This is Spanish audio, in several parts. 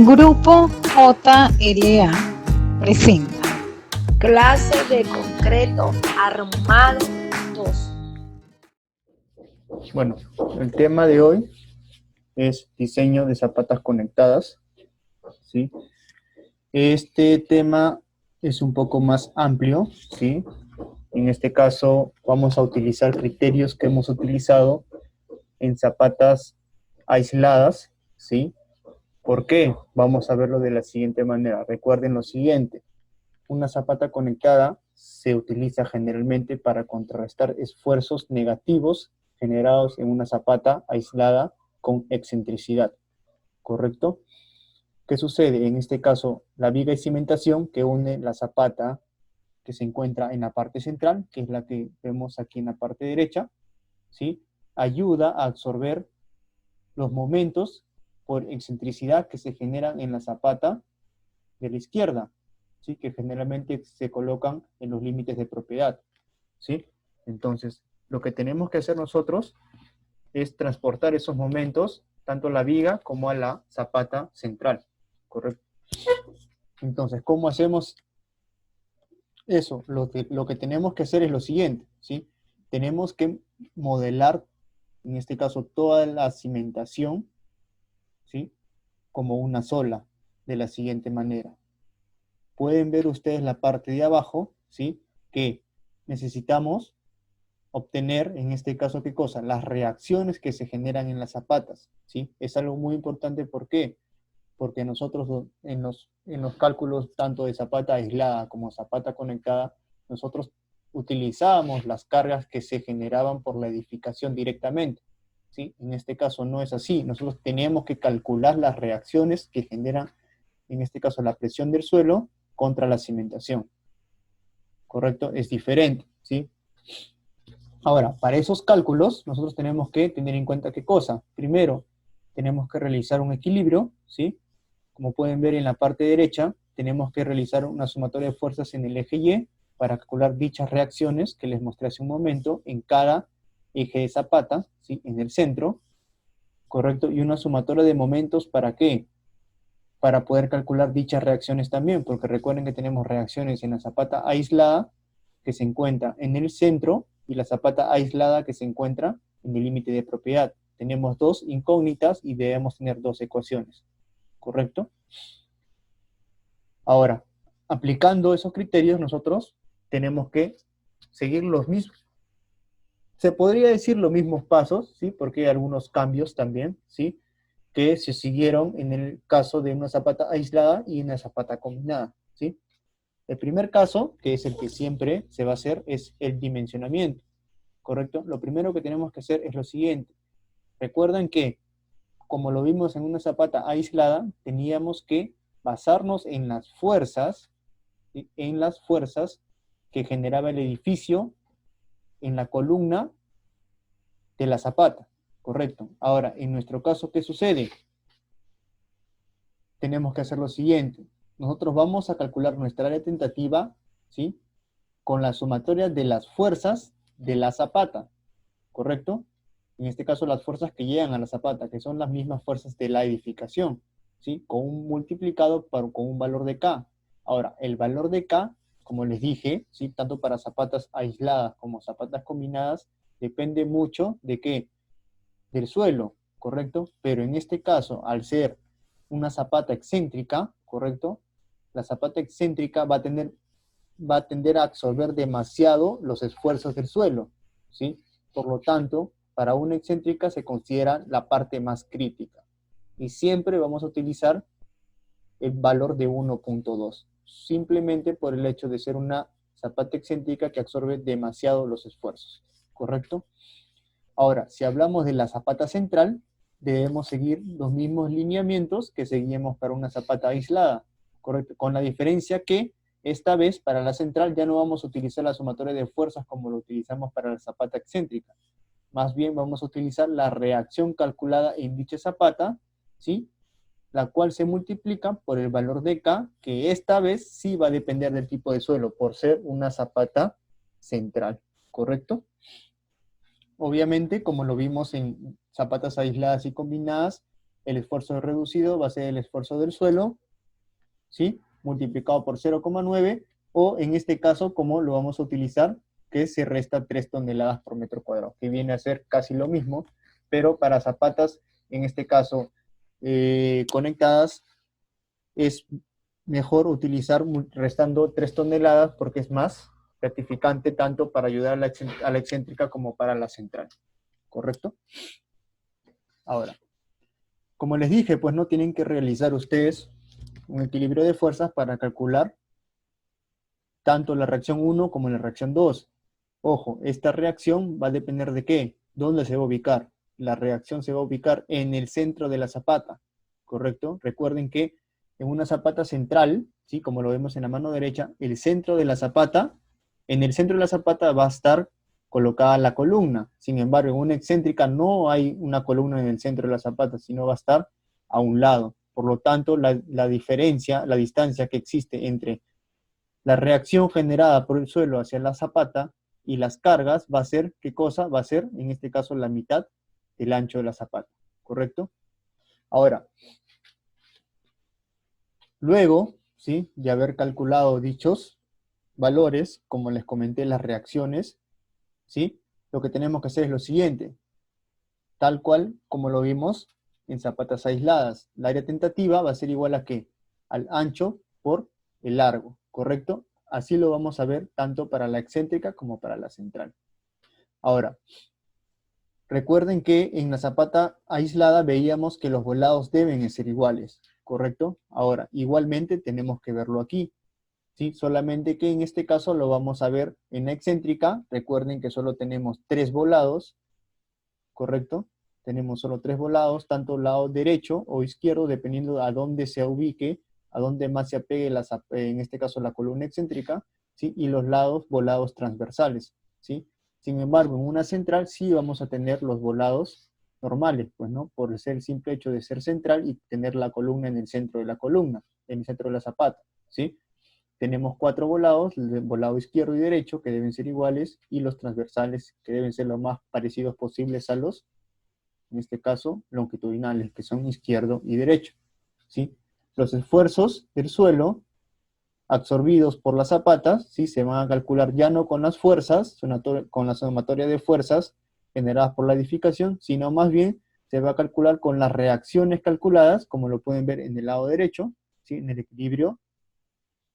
Grupo JLA presenta Clase de concreto armado 2. Bueno, el tema de hoy es diseño de zapatas conectadas, ¿sí? Este tema es un poco más amplio, ¿sí? En este caso vamos a utilizar criterios que hemos utilizado en zapatas aisladas, ¿sí? ¿Por qué? Vamos a verlo de la siguiente manera. Recuerden lo siguiente. Una zapata conectada se utiliza generalmente para contrarrestar esfuerzos negativos generados en una zapata aislada con excentricidad, ¿correcto? ¿Qué sucede? En este caso, la viga de cimentación que une la zapata que se encuentra en la parte central, que es la que vemos aquí en la parte derecha, ¿sí? Ayuda a absorber los momentos por excentricidad que se generan en la zapata de la izquierda, ¿sí? Que generalmente se colocan en los límites de propiedad, ¿sí? Entonces, lo que tenemos que hacer nosotros es transportar esos momentos tanto a la viga como a la zapata central, ¿correcto? Entonces, ¿cómo hacemos eso? Lo que tenemos que hacer es lo siguiente, ¿sí? Tenemos que modelar, en este caso, toda la cimentación, ¿sí? Como una sola, de la siguiente manera. Pueden ver ustedes la parte de abajo, ¿sí? Que necesitamos obtener, en este caso, ¿qué cosa? Las reacciones que se generan en las zapatas, ¿sí? Es algo muy importante, ¿por qué? Porque nosotros en los cálculos tanto de zapata aislada como zapata conectada, nosotros utilizábamos las cargas que se generaban por la edificación directamente, ¿sí? En este caso no es así, nosotros teníamos que calcular las reacciones que generan, en este caso, la presión del suelo contra la cimentación, ¿correcto? Es diferente, ¿sí? Ahora, para esos cálculos, nosotros tenemos que tener en cuenta qué cosa. Primero, tenemos que realizar un equilibrio, ¿sí? Como pueden ver en la parte derecha, tenemos que realizar una sumatoria de fuerzas en el eje Y para calcular dichas reacciones que les mostré hace un momento en cada eje de zapata, ¿sí? En el centro, ¿correcto? Y una sumatoria de momentos, ¿para qué? Para poder calcular dichas reacciones también, porque recuerden que tenemos reacciones en la zapata aislada que se encuentra en el centro y la zapata aislada que se encuentra en el límite de propiedad. Tenemos dos incógnitas y debemos tener dos ecuaciones, ¿correcto? Ahora, aplicando esos criterios, nosotros tenemos que seguir los mismos, se podría decir los mismos pasos, ¿sí? Porque hay algunos cambios también, ¿sí? Que se siguieron en el caso de una zapata aislada y una zapata combinada, ¿sí? El primer caso, que es el que siempre se va a hacer, es el dimensionamiento, ¿correcto? Lo primero que tenemos que hacer es lo siguiente. Recuerden que, como lo vimos en una zapata aislada, teníamos que basarnos en las fuerzas, ¿sí? En las fuerzas que generaba el edificio en la columna de la zapata, ¿correcto? Ahora, en nuestro caso, ¿qué sucede? Tenemos que hacer lo siguiente. Nosotros vamos a calcular nuestra área tentativa, ¿sí? Con la sumatoria de las fuerzas de la zapata, ¿correcto? En este caso, las fuerzas que llegan a la zapata, que son las mismas fuerzas de la edificación, ¿sí? Con un multiplicado con un valor de K. Ahora, el valor de K, como les dije, ¿sí? Tanto para zapatas aisladas como zapatas combinadas, depende mucho de qué, del suelo, ¿correcto? Pero en este caso, al ser una zapata excéntrica, ¿correcto? La zapata excéntrica va a tender a absorber demasiado los esfuerzos del suelo, ¿sí? Por lo tanto, para una excéntrica se considera la parte más crítica. Y siempre vamos a utilizar el valor de 1.2, simplemente por el hecho de ser una zapata excéntrica que absorbe demasiado los esfuerzos, ¿correcto? Ahora, si hablamos de la zapata central, debemos seguir los mismos lineamientos que seguimos para una zapata aislada, ¿correcto? Con la diferencia que esta vez para la central ya no vamos a utilizar la sumatoria de fuerzas como lo utilizamos para la zapata excéntrica. Más bien vamos a utilizar la reacción calculada en dicha zapata, ¿sí? La cual se multiplica por el valor de K, que esta vez sí va a depender del tipo de suelo, por ser una zapata central, ¿correcto? Obviamente, como lo vimos en zapatas aisladas y combinadas, el esfuerzo reducido va a ser el esfuerzo del suelo, ¿sí? Multiplicado por 0,9, o en este caso, como lo vamos a utilizar, que se resta 3 toneladas por metro cuadrado, que viene a ser casi lo mismo, pero para zapatas, en este caso, conectadas, es mejor utilizar restando 3 toneladas porque es más gratificante tanto para ayudar a la excéntrica como para la central, ¿correcto? Ahora, como les dije, pues no tienen que realizar ustedes un equilibrio de fuerzas para calcular tanto la reacción 1 como la reacción 2. Ojo, esta reacción va a depender de qué, dónde se va a ubicar. La reacción se va a ubicar en el centro de la zapata, ¿correcto? Recuerden que en una zapata central, ¿sí? Como lo vemos en la mano derecha, el centro de la zapata, en el centro de la zapata va a estar colocada la columna. Sin embargo, en una excéntrica no hay una columna en el centro de la zapata, sino va a estar a un lado. Por lo tanto, la diferencia, la distancia que existe entre la reacción generada por el suelo hacia la zapata y las cargas va a ser, ¿qué cosa? Va a ser, en este caso, la mitad del ancho de la zapata, ¿correcto? Ahora, luego, ¿sí? De haber calculado dichos valores, como les comenté, las reacciones, ¿sí? Lo que tenemos que hacer es lo siguiente, tal cual como lo vimos en zapatas aisladas. La área tentativa va a ser igual a ¿qué? Al ancho por el largo, ¿correcto? Así lo vamos a ver tanto para la excéntrica como para la central. Ahora, recuerden que en la zapata aislada veíamos que los volados deben ser iguales, ¿correcto? Ahora, igualmente tenemos que verlo aquí, ¿sí? Solamente que en este caso lo vamos a ver en la excéntrica. Recuerden que solo tenemos 3 volados, ¿correcto? Tenemos solo 3 volados, tanto lado derecho o izquierdo, dependiendo a dónde se ubique, a dónde más se apegue, en este caso la columna excéntrica, ¿sí? Y los lados volados transversales, ¿sí? Sin embargo, en una central sí vamos a tener los volados normales, pues, ¿no? Por ser el simple hecho de ser central y tener la columna en el centro de la columna, en el centro de la zapata, ¿sí? Tenemos 4 volados, el volado izquierdo y derecho, que deben ser iguales, y los transversales, que deben ser lo más parecidos posibles a los, en este caso, longitudinales, que son izquierdo y derecho, ¿sí? Los esfuerzos del suelo absorbidos por las zapatas, ¿sí? Se van a calcular ya no con las fuerzas, con la sumatoria de fuerzas generadas por la edificación, sino más bien se va a calcular con las reacciones calculadas, como lo pueden ver en el lado derecho, ¿sí? En el equilibrio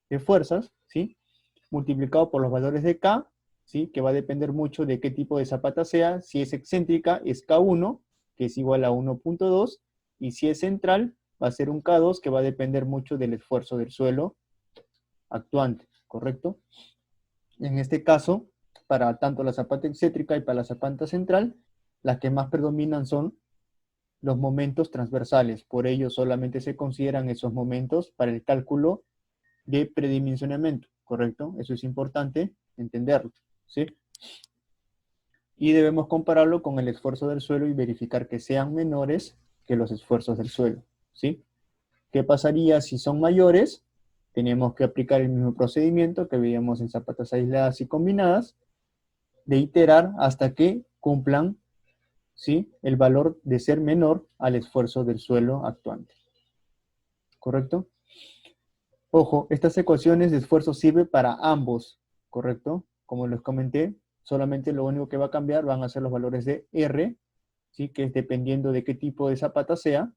de fuerzas, ¿sí? Multiplicado por los valores de K, ¿sí? Que va a depender mucho de qué tipo de zapata sea. Si es excéntrica, es K1, que es igual a 1.2, y si es central, va a ser un K2, que va a depender mucho del esfuerzo del suelo actuante, ¿correcto? En este caso, para tanto la zapata excéntrica y para la zapata central, las que más predominan son los momentos transversales. Por ello, solamente se consideran esos momentos para el cálculo de predimensionamiento, ¿correcto? Eso es importante entenderlo, ¿sí? Y debemos compararlo con el esfuerzo del suelo y verificar que sean menores que los esfuerzos del suelo, ¿sí? ¿Qué pasaría si son mayores? Tenemos que aplicar el mismo procedimiento que veíamos en zapatas aisladas y combinadas, de iterar hasta que cumplan, ¿sí? El valor de ser menor al esfuerzo del suelo actuante, ¿correcto? Ojo, estas ecuaciones de esfuerzo sirven para ambos, ¿correcto? Como les comenté, solamente lo único que va a cambiar van a ser los valores de R, ¿sí? Que es dependiendo de qué tipo de zapata sea,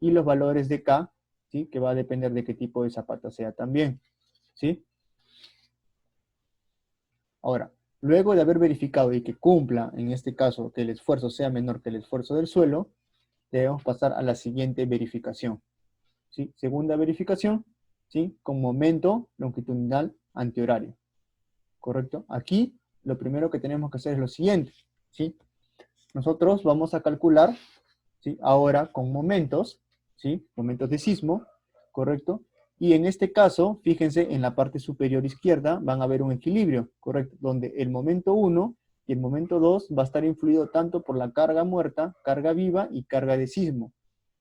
y los valores de K, ¿sí? Que va a depender de qué tipo de zapata sea también, ¿sí? Ahora, luego de haber verificado y que cumpla, en este caso, que el esfuerzo sea menor que el esfuerzo del suelo, debemos pasar a la siguiente verificación, ¿sí? Segunda verificación, ¿sí? Con momento longitudinal antihorario, ¿correcto? Aquí lo primero que tenemos que hacer es lo siguiente, ¿sí? Nosotros vamos a calcular, ¿sí? Ahora con momentos, ¿sí? Momentos de sismo, ¿correcto? Y en este caso, fíjense, en la parte superior izquierda van a ver un equilibrio, ¿correcto? Donde el momento 1 y el momento 2 va a estar influido tanto por la carga muerta, carga viva y carga de sismo.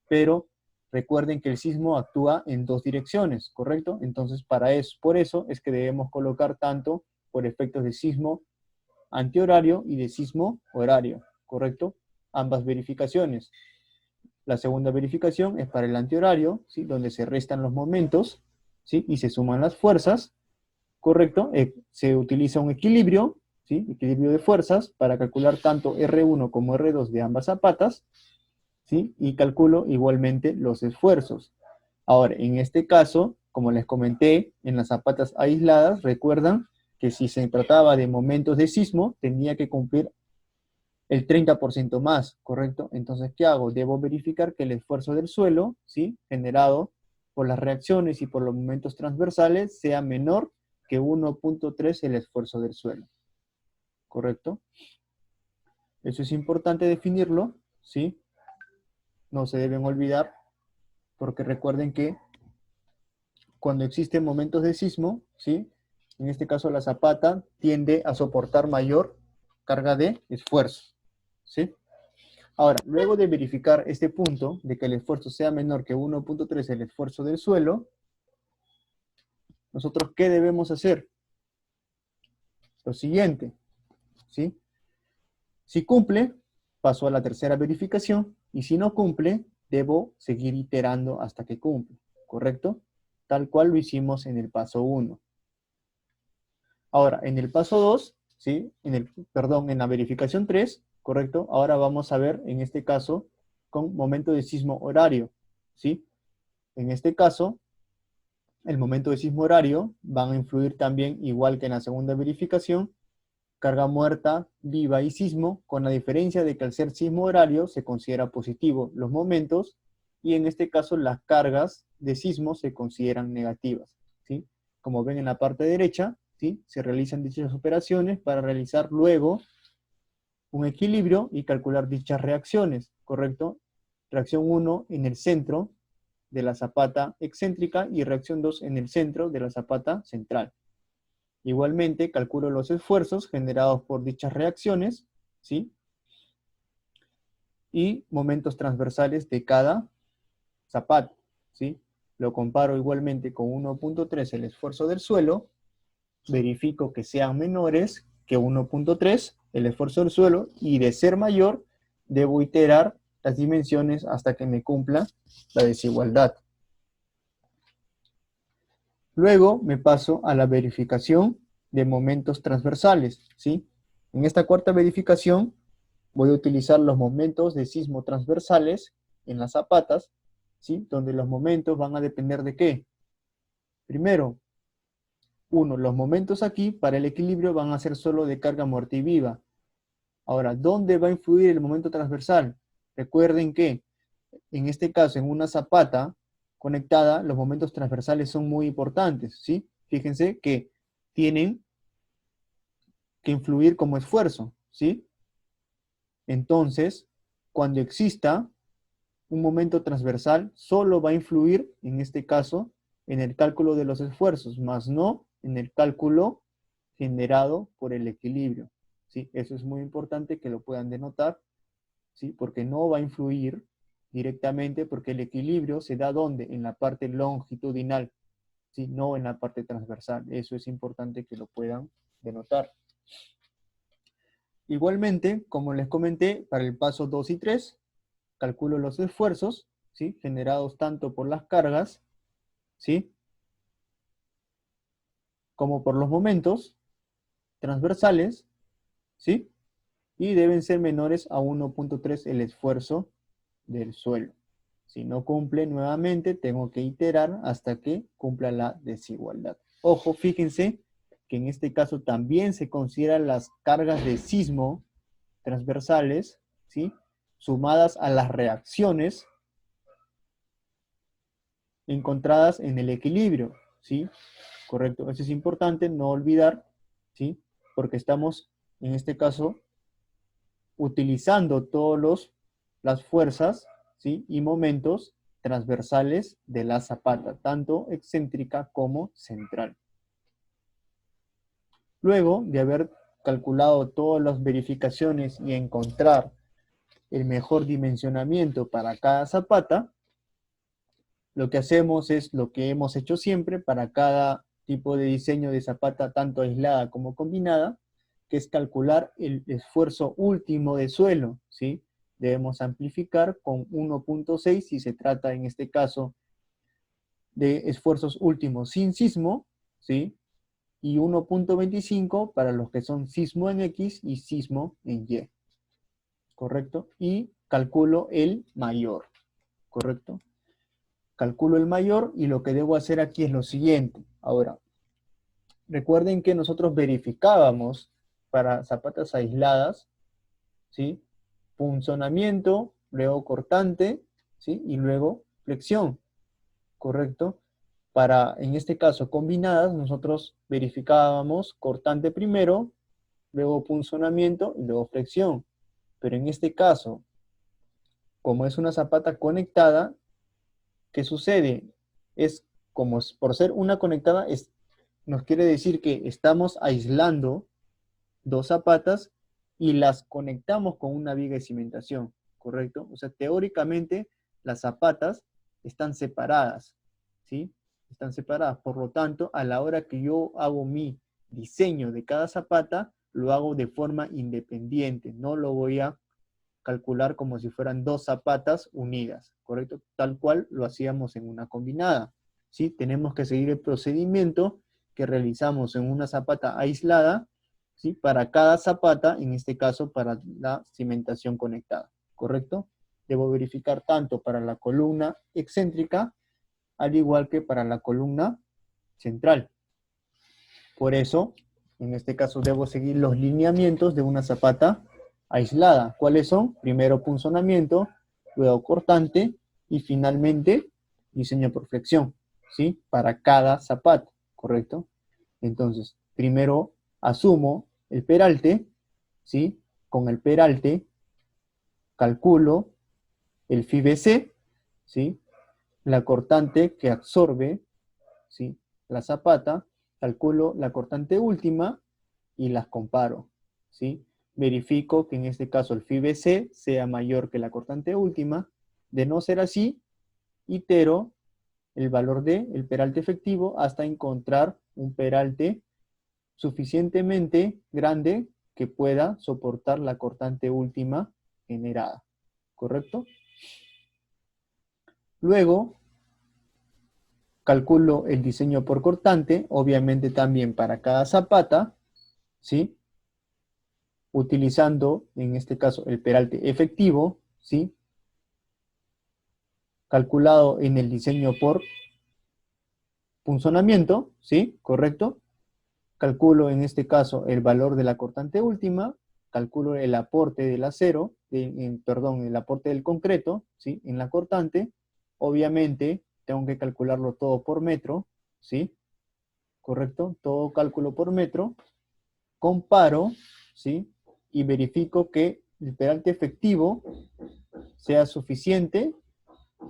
Pero recuerden que el sismo actúa en 2 direcciones, ¿correcto? Entonces, por eso es que debemos colocar tanto por efectos de sismo antihorario y de sismo horario, ¿correcto? Ambas verificaciones. La segunda verificación es para el antihorario, ¿sí? Donde se restan los momentos, ¿sí? Y se suman las fuerzas, ¿correcto? Se utiliza un equilibrio, ¿sí? Equilibrio de fuerzas para calcular tanto R1 como R2 de ambas zapatas, ¿sí? Y calculo igualmente los esfuerzos. Ahora, en este caso, como les comenté, en las zapatas aisladas, recuerdan que si se trataba de momentos de sismo, tenía que cumplir el 30% más, ¿correcto? Entonces, ¿qué hago? Debo verificar que el esfuerzo del suelo, ¿sí? Generado por las reacciones y por los momentos transversales sea menor que 1.3 el esfuerzo del suelo, ¿correcto? Eso es importante definirlo, ¿sí? No se deben olvidar, porque recuerden que cuando existen momentos de sismo, ¿sí? En este caso la zapata tiende a soportar mayor carga de esfuerzo, ¿sí? Ahora, luego de verificar este punto, de que el esfuerzo sea menor que 1.3 el esfuerzo del suelo, nosotros, ¿qué debemos hacer? Lo siguiente, ¿sí? Si cumple, paso a la tercera verificación, y si no cumple, debo seguir iterando hasta que cumple, ¿correcto? Tal cual lo hicimos en el paso 1. Ahora, en el paso 2, ¿sí? En la verificación 3, ¿correcto? Ahora vamos a ver, en este caso, con momento de sismo horario, ¿sí? En este caso, el momento de sismo horario van a influir también, igual que en la segunda verificación, carga muerta, viva y sismo, con la diferencia de que al ser sismo horario se considera positivo los momentos, y en este caso las cargas de sismo se consideran negativas, ¿sí? Como ven en la parte derecha, ¿sí? Se realizan dichas operaciones para realizar luego un equilibrio y calcular dichas reacciones, ¿correcto? Reacción 1 en el centro de la zapata excéntrica y reacción 2 en el centro de la zapata central. Igualmente, calculo los esfuerzos generados por dichas reacciones, ¿sí? Y momentos transversales de cada zapata, ¿sí? Lo comparo igualmente con 1.3 el esfuerzo del suelo, verifico que sean menores que 1.3 el esfuerzo del suelo, y de ser mayor, debo iterar las dimensiones hasta que me cumpla la desigualdad. Luego me paso a la verificación de momentos transversales, ¿sí? En esta cuarta verificación voy a utilizar los momentos de sismo transversales en las zapatas, ¿sí? Donde los momentos van a depender de ¿qué? Primero, los momentos aquí para el equilibrio van a ser solo de carga muerta y viva. Ahora, ¿dónde va a influir el momento transversal? Recuerden que, en este caso, en una zapata conectada, los momentos transversales son muy importantes, ¿sí? Fíjense que tienen que influir como esfuerzo, ¿sí? Entonces, cuando exista un momento transversal, solo va a influir, en este caso, en el cálculo de los esfuerzos, más no en el cálculo generado por el equilibrio, ¿sí? Eso es muy importante que lo puedan denotar, ¿sí? Porque no va a influir directamente, porque el equilibrio se da ¿dónde? En la parte longitudinal, ¿sí? No en la parte transversal. Eso es importante que lo puedan denotar. Igualmente, como les comenté, para el paso 2 y 3, calculo los esfuerzos, ¿sí? Generados tanto por las cargas, ¿sí? Como por los momentos transversales, ¿sí? Y deben ser menores a 1.3 el esfuerzo del suelo. Si no cumple nuevamente, tengo que iterar hasta que cumpla la desigualdad. Ojo, fíjense que en este caso también se consideran las cargas de sismo transversales, ¿sí? Sumadas a las reacciones encontradas en el equilibrio, ¿sí? Correcto, eso es importante no olvidar, ¿sí? Porque estamos, en este caso, utilizando todas las fuerzas, ¿sí? Y momentos transversales de la zapata, tanto excéntrica como central. Luego de haber calculado todas las verificaciones y encontrar el mejor dimensionamiento para cada zapata, lo que hacemos es lo que hemos hecho siempre para cada tipo de diseño de zapata, tanto aislada como combinada, que es calcular el esfuerzo último de suelo, ¿sí? debemos amplificar con 1.6 si se trata en este caso de esfuerzos últimos sin sismo, ¿sí? Y 1.25 para los que son sismo en X y sismo en Y, ¿correcto? Y calculo el mayor, ¿correcto? Calculo el mayor y lo que debo hacer aquí es lo siguiente. Ahora, recuerden que nosotros verificábamos para zapatas aisladas, ¿sí? Punzonamiento, luego cortante, ¿sí? Y luego flexión, ¿correcto? Para, en este caso, combinadas, nosotros verificábamos cortante primero, luego punzonamiento y luego flexión. Pero en este caso, como es una zapata conectada, ¿qué sucede? Es como por ser una conectada, nos quiere decir que estamos aislando dos zapatas y las conectamos con una viga de cimentación, ¿correcto? O sea, teóricamente las zapatas están separadas, ¿sí? Están separadas, por lo tanto, a la hora que yo hago mi diseño de cada zapata, lo hago de forma independiente, no lo voy a calcular como si fueran dos zapatas unidas, ¿correcto? Tal cual lo hacíamos en una combinada, ¿sí? Tenemos que seguir el procedimiento que realizamos en una zapata aislada, ¿sí? Para cada zapata, en este caso para la cimentación conectada, ¿correcto? Debo verificar tanto para la columna excéntrica, al igual que para la columna central. Por eso, en este caso debo seguir los lineamientos de una zapata aislada. ¿Cuáles son? Primero punzonamiento, luego cortante y finalmente diseño por flexión, ¿sí? Para cada zapato, ¿correcto? Entonces, primero asumo el peralte, ¿sí? Con el peralte calculo el phi BC, ¿sí? La cortante que absorbe, ¿sí? La zapata, calculo la cortante última y las comparo, ¿sí? Verifico que en este caso el phi BC sea mayor que la cortante última. De no ser así, itero el valor del peralte efectivo hasta encontrar un peralte suficientemente grande que pueda soportar la cortante última generada, ¿correcto? Luego, calculo el diseño por cortante, obviamente también para cada zapata, ¿sí? Utilizando, en este caso, el peralte efectivo, ¿sí? Calculado en el diseño por punzonamiento, ¿sí? ¿Correcto? Calculo en este caso el valor de la cortante última, calculo el aporte del acero, perdón, el aporte del concreto, ¿sí? En la cortante, obviamente tengo que calcularlo todo por metro, ¿sí? ¿Correcto? Todo cálculo por metro, comparo, ¿sí? Y verifico que el peralte efectivo sea suficiente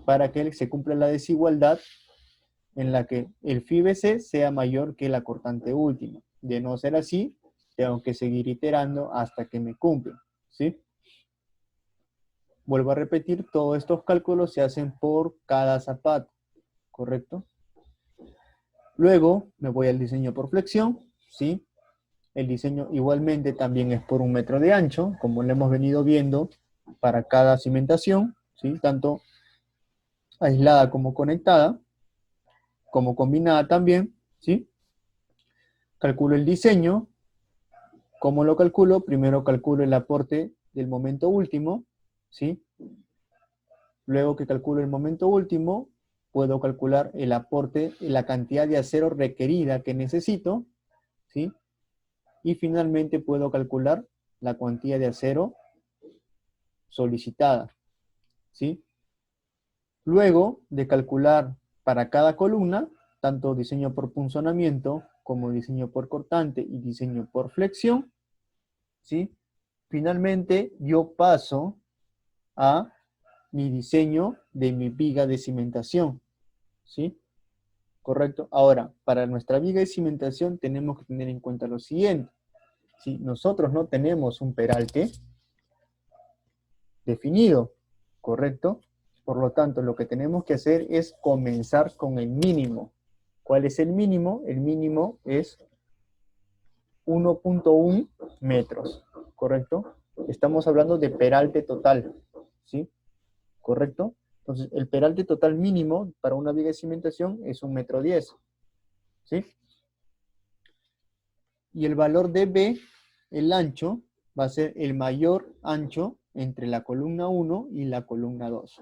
para que se cumpla la desigualdad en la que el phi BC sea mayor que la cortante última. De no ser así, tengo que seguir iterando hasta que me cumpla, ¿sí? Vuelvo a repetir, todos estos cálculos se hacen por cada zapato, ¿correcto? Luego me voy al diseño por flexión, ¿sí? El diseño igualmente también es por 1 metro de ancho, como lo hemos venido viendo para cada cimentación, ¿sí? Tanto aislada como conectada, como combinada también, ¿sí? Calculo el diseño. ¿Cómo lo calculo? Primero calculo el aporte del momento último, ¿sí? Luego que calculo el momento último, puedo calcular el aporte, la cantidad de acero requerida que necesito, ¿sí? Y finalmente puedo calcular la cuantía de acero solicitada, ¿sí? Luego de calcular para cada columna, tanto diseño por punzonamiento como diseño por cortante y diseño por flexión, ¿sí? Finalmente yo paso a mi diseño de mi viga de cimentación, ¿sí? ¿Correcto? Ahora, para nuestra viga de cimentación tenemos que tener en cuenta lo siguiente. Si nosotros no tenemos un peralte definido, ¿correcto? Por lo tanto, lo que tenemos que hacer es comenzar con el mínimo. ¿Cuál es el mínimo? El mínimo es 1.1 metros, ¿correcto? Estamos hablando de peralte total, ¿sí? ¿Correcto? Entonces, el peralte total mínimo para una viga de cimentación es 1,10 m, ¿sí? Y el valor de B, el ancho, va a ser el mayor ancho entre la columna 1 y la columna 2.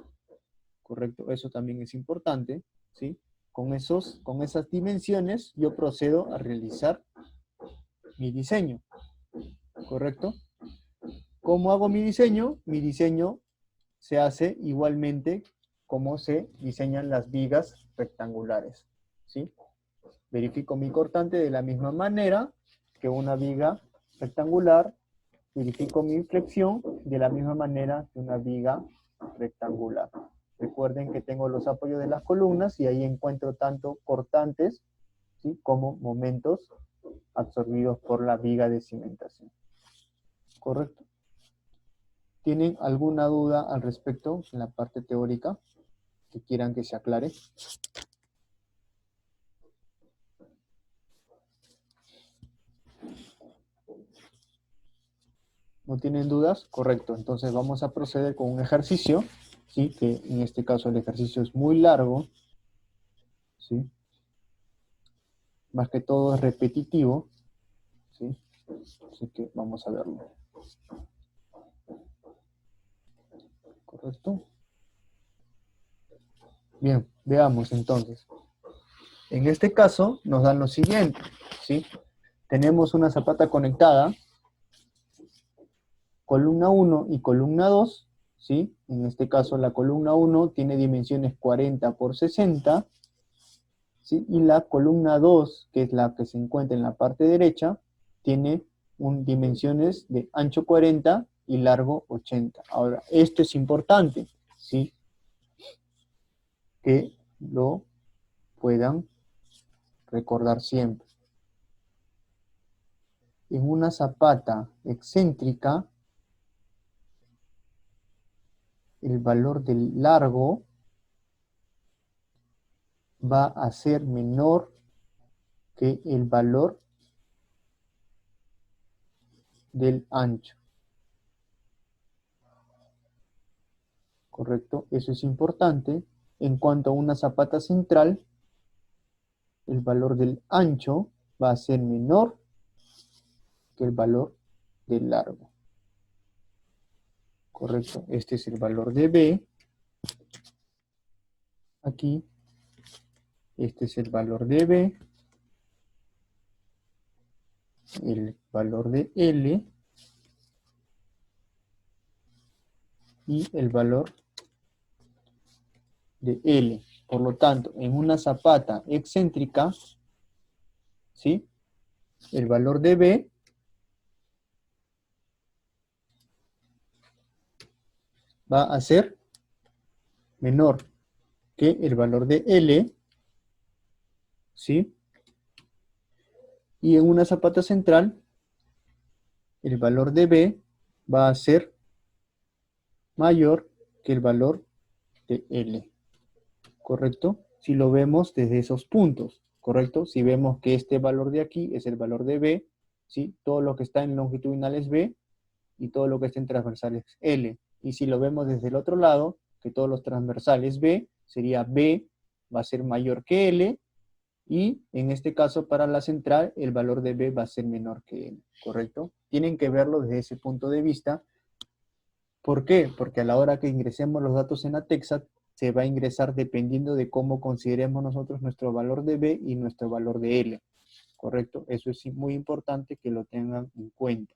¿Correcto? Eso también es importante, ¿sí? Con esas dimensiones yo procedo a realizar mi diseño. ¿Correcto? ¿Cómo hago mi diseño? Mi diseño se hace igualmente como se diseñan las vigas rectangulares, ¿sí? Verifico mi cortante de la misma manera que una viga rectangular, verifico mi flexión de la misma manera que una viga rectangular. Recuerden que tengo los apoyos de las columnas y ahí encuentro tanto cortantes, ¿sí?, como momentos absorbidos por la viga de cimentación. ¿Correcto? ¿Tienen alguna duda al respecto en la parte teórica que quieran que se aclare? ¿No tienen dudas? Correcto. Entonces vamos a proceder con un ejercicio, ¿sí? Que en este caso el ejercicio es muy largo, ¿sí? Más que todo es repetitivo, ¿sí? Así que vamos a verlo. ¿Correcto? Bien, veamos entonces. En este caso nos dan lo siguiente, ¿sí? Tenemos una zapata conectada, columna 1 y columna 2, ¿sí? En este caso la columna 1 tiene dimensiones 40 por 60, ¿sí? Y la columna 2, que es la que se encuentra en la parte derecha, tiene dimensiones de ancho 40 y largo 80. Ahora, esto es importante, ¿sí? Que lo puedan recordar siempre. En una zapata excéntrica, el valor del largo va a ser menor que el valor del ancho. ¿Correcto? Eso es importante. En cuanto a una zapata central, el valor del ancho va a ser menor que el valor del largo. ¿Correcto? Este es el valor de B. Aquí. Este es el valor de B. El valor de L. Y el valor de L. Por lo tanto, en una zapata excéntrica, ¿sí?, el valor de B va a ser menor que el valor de L, ¿sí? Y en una zapata central, el valor de B va a ser mayor que el valor de L, ¿correcto? Si lo vemos desde esos puntos, ¿correcto? Si vemos que este valor de aquí es el valor de B, ¿sí?, todo lo que está en longitudinal es B y todo lo que está en transversal es L. Y si lo vemos desde el otro lado, que todos los transversales B, sería B va a ser mayor que L, y en este caso para la central el valor de B va a ser menor que L, ¿correcto? Tienen que verlo desde ese punto de vista. ¿Por qué? Porque a la hora que ingresemos los datos en ATEXAT, se va a ingresar dependiendo de cómo consideremos nosotros nuestro valor de B y nuestro valor de L, ¿correcto? Eso es muy importante que lo tengan en cuenta,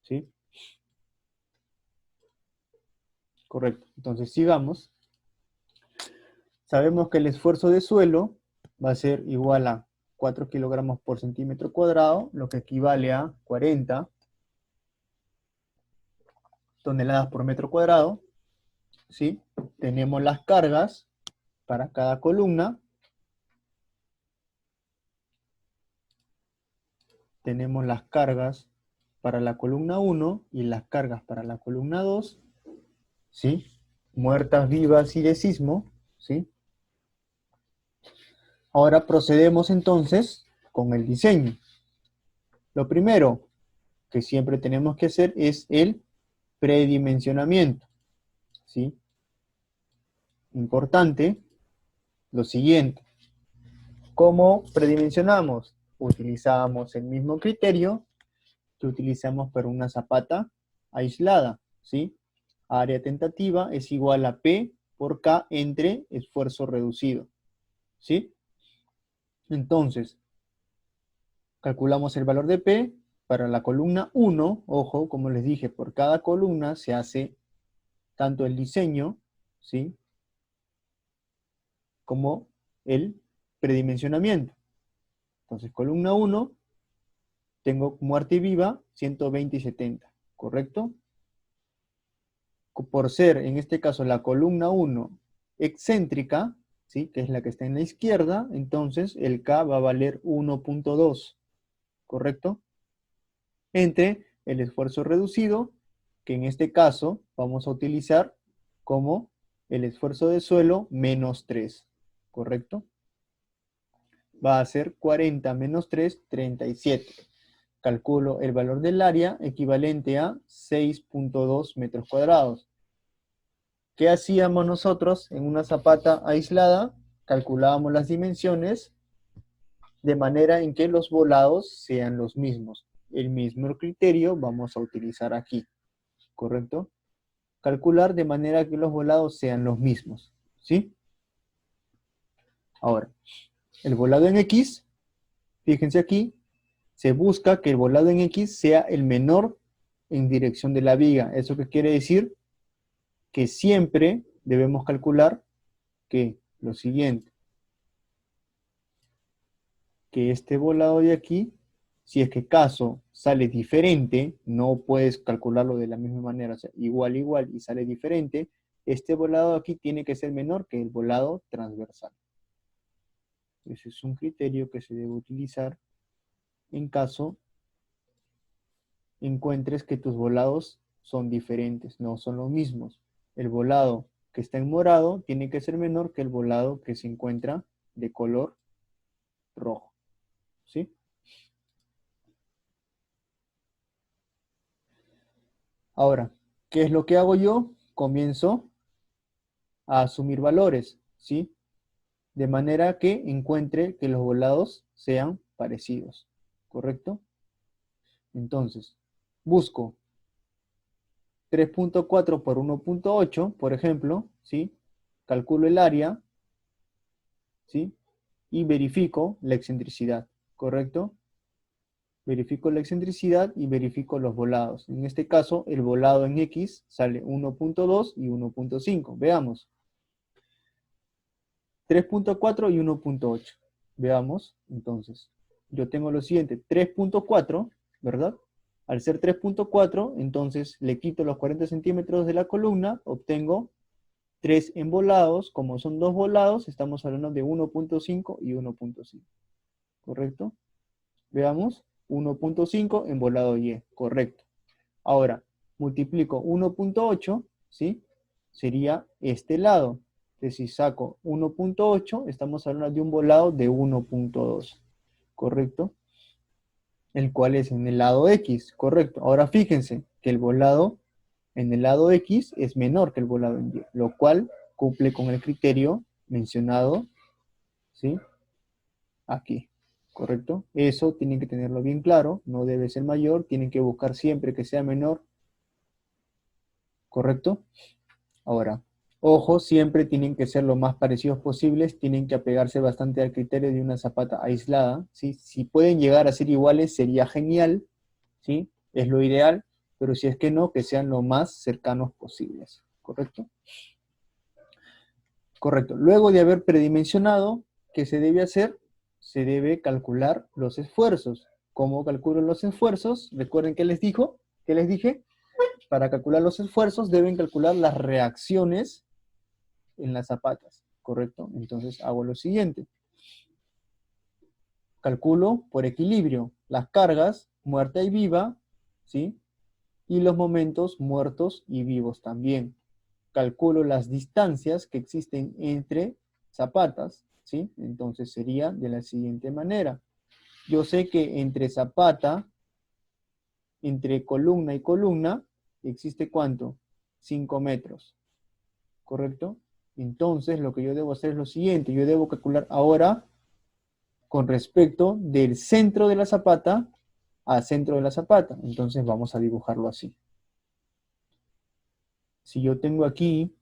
¿sí? Correcto. Entonces sigamos. Sabemos que el esfuerzo de suelo va a ser igual a 4 kilogramos por centímetro cuadrado, lo que equivale a 40 toneladas por metro cuadrado, ¿sí? Tenemos las cargas para cada columna. Tenemos las cargas para la columna 1 y las cargas para la columna 2, ¿sí? Muertas, vivas y de sismo, ¿sí? Ahora procedemos entonces con el diseño. Lo primero que siempre tenemos que hacer es el predimensionamiento. ¿sí? Importante, lo siguiente. ¿Cómo predimensionamos? Utilizamos el mismo criterio que utilizamos para una zapata aislada, ¿sí? Área tentativa es igual a P por K entre esfuerzo reducido, ¿sí? Entonces, calculamos el valor de P para la columna 1, ojo, como les dije, por cada columna se hace tanto el diseño, ¿sí? Como el predimensionamiento. Entonces, columna 1, tengo muerte y viva 120 y 70, ¿correcto? Por ser, en este caso, la columna 1 excéntrica, ¿sí? Que es la que está en la izquierda, entonces el K va a valer 1.2, ¿correcto? Entre el esfuerzo reducido, que en este caso vamos a utilizar como el esfuerzo de suelo menos 3, ¿correcto? Va a ser 40 menos 3, 37. Calculo el valor del área equivalente a 6.2 metros cuadrados. ¿Qué hacíamos nosotros en una zapata aislada? Calculábamos las dimensiones de manera en que los volados sean los mismos. El mismo criterio vamos a utilizar aquí, ¿correcto? Calcular de manera que los volados sean los mismos, ¿sí? Ahora, el volado en X, fíjense aquí, se busca que el volado en X sea el menor en dirección de la viga. ¿Eso qué quiere decir? Que siempre debemos calcular que lo siguiente, que este volado de aquí, si es que caso sale diferente, no puedes calcularlo de la misma manera, o sea, igual, y sale diferente, este volado aquí tiene que ser menor que el volado transversal. Ese es un criterio que se debe utilizar en caso encuentres que tus volados son diferentes, no son los mismos. El volado que está en morado tiene que ser menor que el volado que se encuentra de color rojo, ¿sí? Ahora, ¿qué es lo que hago yo? Comienzo a asumir valores, ¿sí? De manera que encuentre que los volados sean parecidos, ¿correcto? Entonces, busco 3.4 por 1.8, por ejemplo, ¿sí? Calculo el área, ¿sí? Y verifico la excentricidad, ¿correcto? Verifico la excentricidad y verifico los volados. En este caso, el volado en X sale 1.2 y 1.5. Veamos. 3.4 y 1.8. Veamos, entonces. Yo tengo lo siguiente, 3.4, ¿verdad? Al ser 3.4, entonces le quito los 40 centímetros de la columna, obtengo 3 en volados. Como son 2 volados, estamos hablando de 1.5 y 1.5. ¿Correcto? Veamos, 1.5 en volado Y, correcto. Ahora, multiplico 1.8, ¿sí? Sería este lado. Entonces, si saco 1.8, estamos hablando de un volado de 1.2, ¿correcto? El cual es en el lado X, correcto. Ahora fíjense que el volado en el lado X es menor que el volado en Y, lo cual cumple con el criterio mencionado, ¿sí? Aquí, ¿correcto? Eso tienen que tenerlo bien claro, no debe ser mayor, tienen que buscar siempre que sea menor, ¿correcto? Ahora, ojo, siempre tienen que ser lo más parecidos posibles, tienen que apegarse bastante al criterio de una zapata aislada, ¿sí? Si pueden llegar a ser iguales sería genial, ¿sí? Es lo ideal, pero si es que no, que sean lo más cercanos posibles, ¿correcto? Correcto. Luego de haber predimensionado, ¿qué se debe hacer? Se debe calcular los esfuerzos. ¿Cómo calculo los esfuerzos? Recuerden que les dijo, que les dije, para calcular los esfuerzos deben calcular las reacciones en las zapatas, ¿correcto? Entonces hago lo siguiente. Calculo por equilibrio las cargas muerta y viva, ¿sí? Y los momentos muertos y vivos también. Calculo las distancias que existen entre zapatas, ¿sí? Entonces sería de la siguiente manera. Yo sé que entre zapata, entre columna y columna, existe ¿cuánto? 5 metros, ¿correcto? Entonces, lo que yo debo hacer es lo siguiente. Yo debo calcular ahora con respecto del centro de la zapata al centro de la zapata. Entonces, vamos a dibujarlo así. Si yo tengo aquí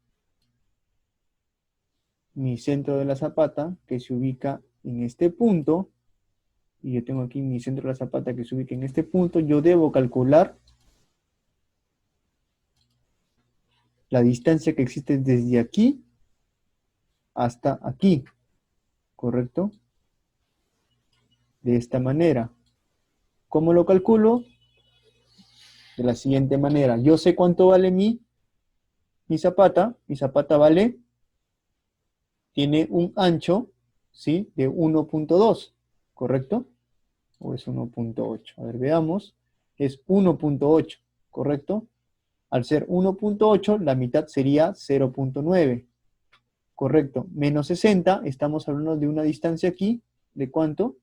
mi centro de la zapata, que se ubica en este punto, y yo tengo aquí mi centro de la zapata que se ubica en este punto, yo debo calcular la distancia que existe desde aquí hasta aquí, ¿correcto? De esta manera. ¿Cómo lo calculo? De la siguiente manera. Yo sé cuánto vale mi zapata vale, tiene un ancho, ¿sí? De 1.2, ¿correcto? ¿O es 1.8? A ver, veamos. Es 1.8, ¿correcto? Al ser 1.8, la mitad sería 0.9, ¿correcto? Menos 60, estamos hablando de una distancia aquí, ¿de cuánto?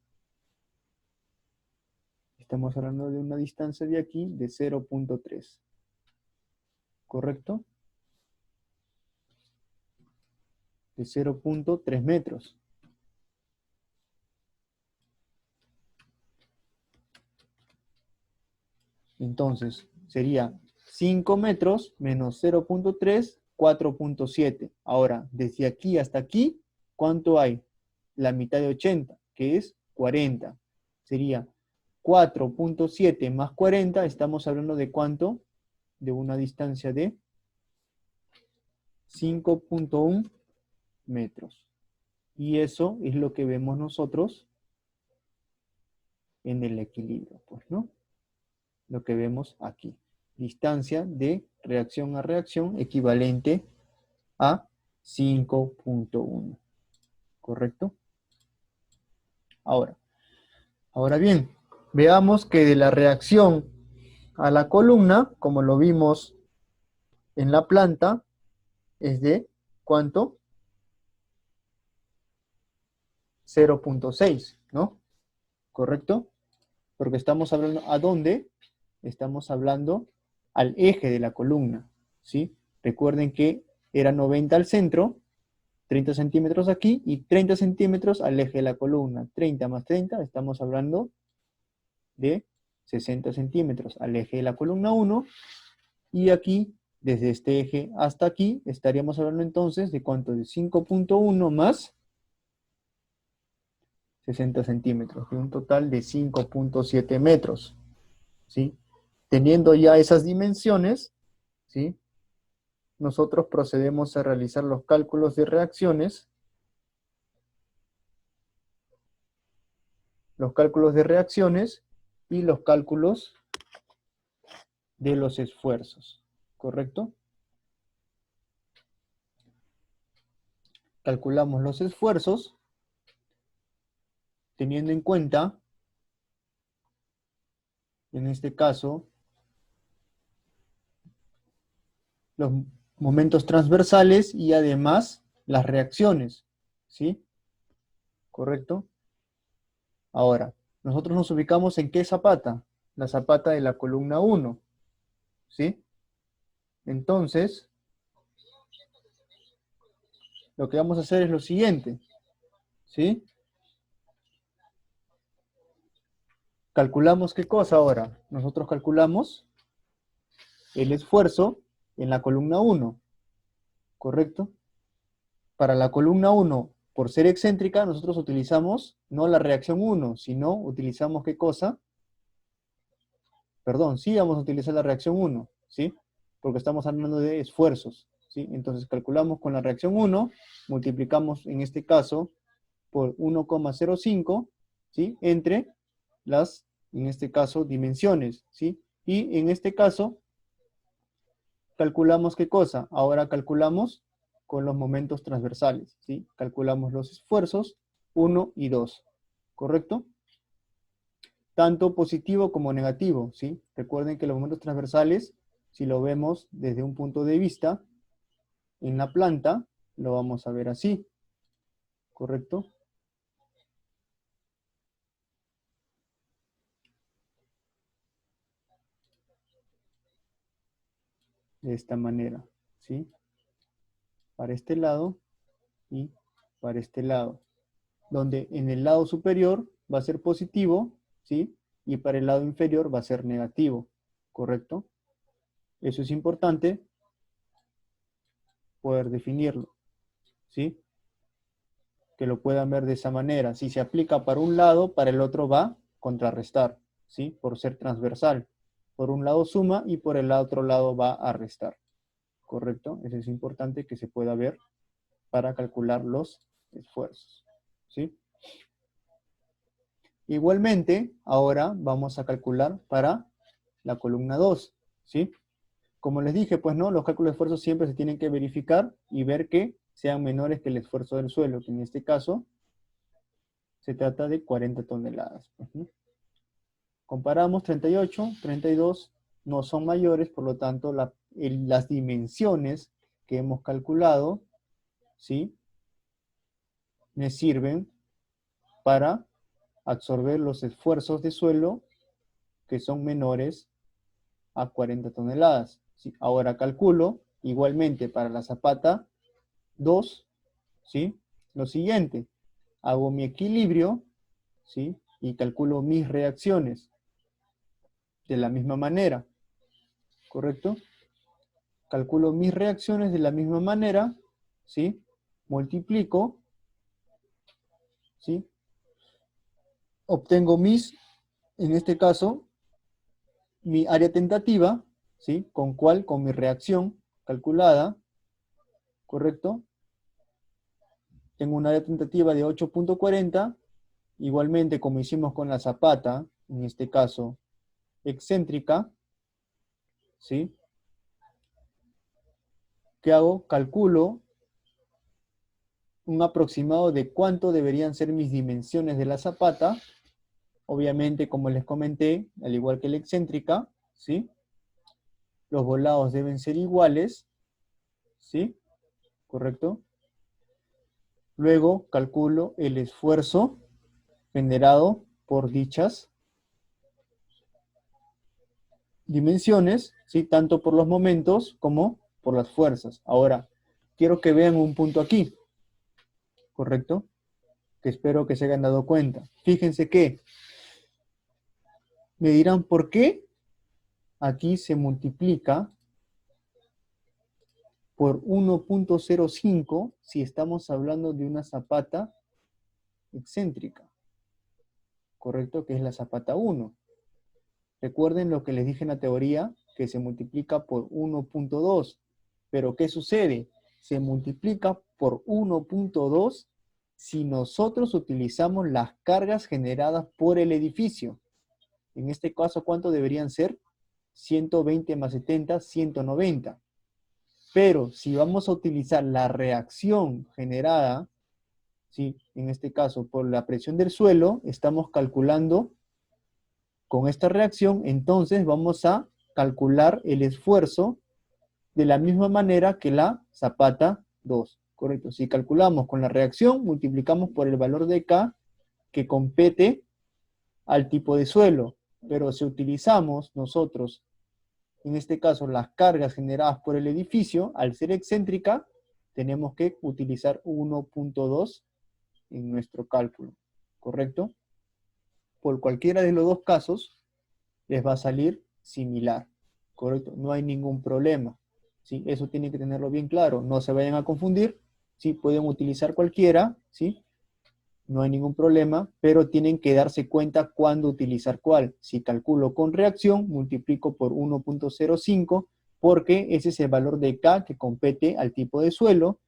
Estamos hablando de una distancia de aquí de 0.3, ¿correcto? De 0.3 metros. Entonces, sería 5 metros menos 0.3, 4.7. Ahora, desde aquí hasta aquí, ¿cuánto hay? La mitad de 80, que es 40. Sería 4.7 más 40, estamos hablando de ¿cuánto? De una distancia de 5.1 metros. Y eso es lo que vemos nosotros en el equilibrio, pues, ¿no? Lo que vemos aquí. Distancia de reacción a reacción equivalente a 5.1. ¿Correcto? Ahora bien, veamos que de la reacción a la columna, como lo vimos en la planta, es de ¿cuánto? 0.6, ¿no? ¿Correcto? Porque estamos hablando ¿a dónde? Estamos hablando al eje de la columna, ¿sí? Recuerden que era 90 al centro, 30 centímetros aquí y 30 centímetros al eje de la columna. 30 más 30, estamos hablando de 60 centímetros al eje de la columna 1. Y aquí, desde este eje hasta aquí, estaríamos hablando entonces de cuánto, de 5.1 más 60 centímetros, de un total de 5.7 metros, ¿sí? Teniendo ya esas dimensiones, ¿sí? Nosotros procedemos a realizar los cálculos de reacciones, y los cálculos de los esfuerzos, ¿correcto? Calculamos los esfuerzos teniendo en cuenta, en este caso, los momentos transversales y además las reacciones, ¿sí? ¿Correcto? Ahora, nosotros nos ubicamos en ¿qué zapata? La zapata de la columna 1, ¿sí? Entonces, lo que vamos a hacer es lo siguiente, ¿sí? ¿Calculamos qué cosa ahora? Nosotros calculamos el esfuerzo en la columna 1, ¿correcto? Para la columna 1, por ser excéntrica, nosotros utilizamos no la reacción 1, sino utilizamos ¿qué cosa? Perdón, sí vamos a utilizar la reacción 1, ¿sí? Porque estamos hablando de esfuerzos, ¿sí? Entonces calculamos con la reacción 1, multiplicamos en este caso por 1,05, ¿sí? Entre las, en este caso, dimensiones, ¿sí? Y en este caso, calculamos ¿qué cosa? Ahora calculamos con los momentos transversales, ¿sí? Calculamos los esfuerzos 1 y 2, ¿correcto? Tanto positivo como negativo, ¿sí? Recuerden que los momentos transversales, si lo vemos desde un punto de vista, en la planta, lo vamos a ver así, ¿correcto? De esta manera, ¿sí? para este lado y para este lado. Donde en el lado superior va a ser positivo, ¿sí? Y para el lado inferior va a ser negativo, ¿correcto? Eso es importante poder definirlo, ¿sí? Que lo puedan ver de esa manera. Si se aplica para un lado, para el otro va a contrarrestar, ¿sí? Por ser transversal. Por un lado suma y por el otro lado va a restar, ¿correcto? Eso es importante que se pueda ver para calcular los esfuerzos, ¿sí? Igualmente, ahora vamos a calcular para la columna 2, ¿sí? Como les dije, pues no, los cálculos de esfuerzo siempre se tienen que verificar y ver que sean menores que el esfuerzo del suelo, que en este caso se trata de 40 toneladas. Pues, ¿no? Comparamos 38, 32 no son mayores, por lo tanto las dimensiones que hemos calculado, ¿sí? Me sirven para absorber los esfuerzos de suelo que son menores a 40 toneladas. ¿Sí? Ahora calculo igualmente para la zapata 2, ¿sí? Lo siguiente, hago mi equilibrio, ¿sí? Y calculo mis reacciones de la misma manera, ¿correcto? Calculo mis reacciones de la misma manera, ¿sí? Multiplico, ¿sí? Obtengo en este caso, mi área tentativa, ¿sí? ¿Con cuál? Con mi reacción calculada, ¿correcto? Tengo una área tentativa de 8.40, igualmente como hicimos con la zapata, en este caso, excéntrica, ¿sí? ¿Qué hago? Calculo un aproximado de cuánto deberían ser mis dimensiones de la zapata, obviamente, como les comenté, al igual que la excéntrica, ¿sí? Los volados deben ser iguales, ¿sí? ¿Correcto? Luego calculo el esfuerzo generado por dichas dimensiones, ¿sí? Tanto por los momentos como por las fuerzas. Ahora, quiero que vean un punto aquí, ¿correcto? Que espero que se hayan dado cuenta. Fíjense que me dirán, ¿por qué aquí se multiplica por 1.05 si estamos hablando de una zapata excéntrica? ¿Correcto? Que es la zapata 1. Recuerden lo que les dije en la teoría, que se multiplica por 1.2. Pero ¿qué sucede? Se multiplica por 1.2 si nosotros utilizamos las cargas generadas por el edificio. En este caso, ¿cuánto deberían ser? 120 más 70, 190. Pero si vamos a utilizar la reacción generada, ¿sí? En este caso por la presión del suelo, estamos calculando con esta reacción, entonces vamos a calcular el esfuerzo de la misma manera que la zapata 2, ¿correcto? Si calculamos con la reacción, multiplicamos por el valor de K que compete al tipo de suelo. Pero si utilizamos nosotros, en este caso, las cargas generadas por el edificio, al ser excéntrica, tenemos que utilizar 1.2 en nuestro cálculo, ¿correcto? Por cualquiera de los dos casos, les va a salir similar, ¿correcto? No hay ningún problema, ¿sí? Eso tienen que tenerlo bien claro, no se vayan a confundir, ¿sí? Pueden utilizar cualquiera, ¿sí? No hay ningún problema, pero tienen que darse cuenta cuándo utilizar cuál. Si calculo con reacción, multiplico por 1.05, porque ese es el valor de K que compete al tipo de suelo,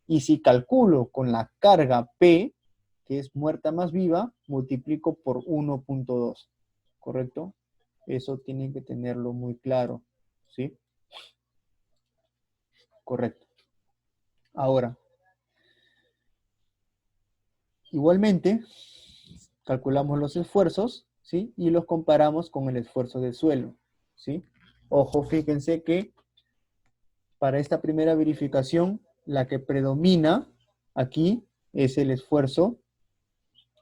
y si calculo con la carga P, que es muerta más viva, multiplico por 1.2, ¿correcto? Eso tienen que tenerlo muy claro, ¿sí? Correcto. Ahora, igualmente, calculamos los esfuerzos, ¿sí? Y los comparamos con el esfuerzo del suelo, ¿sí? Ojo, fíjense que para esta primera verificación, la que predomina aquí es el esfuerzo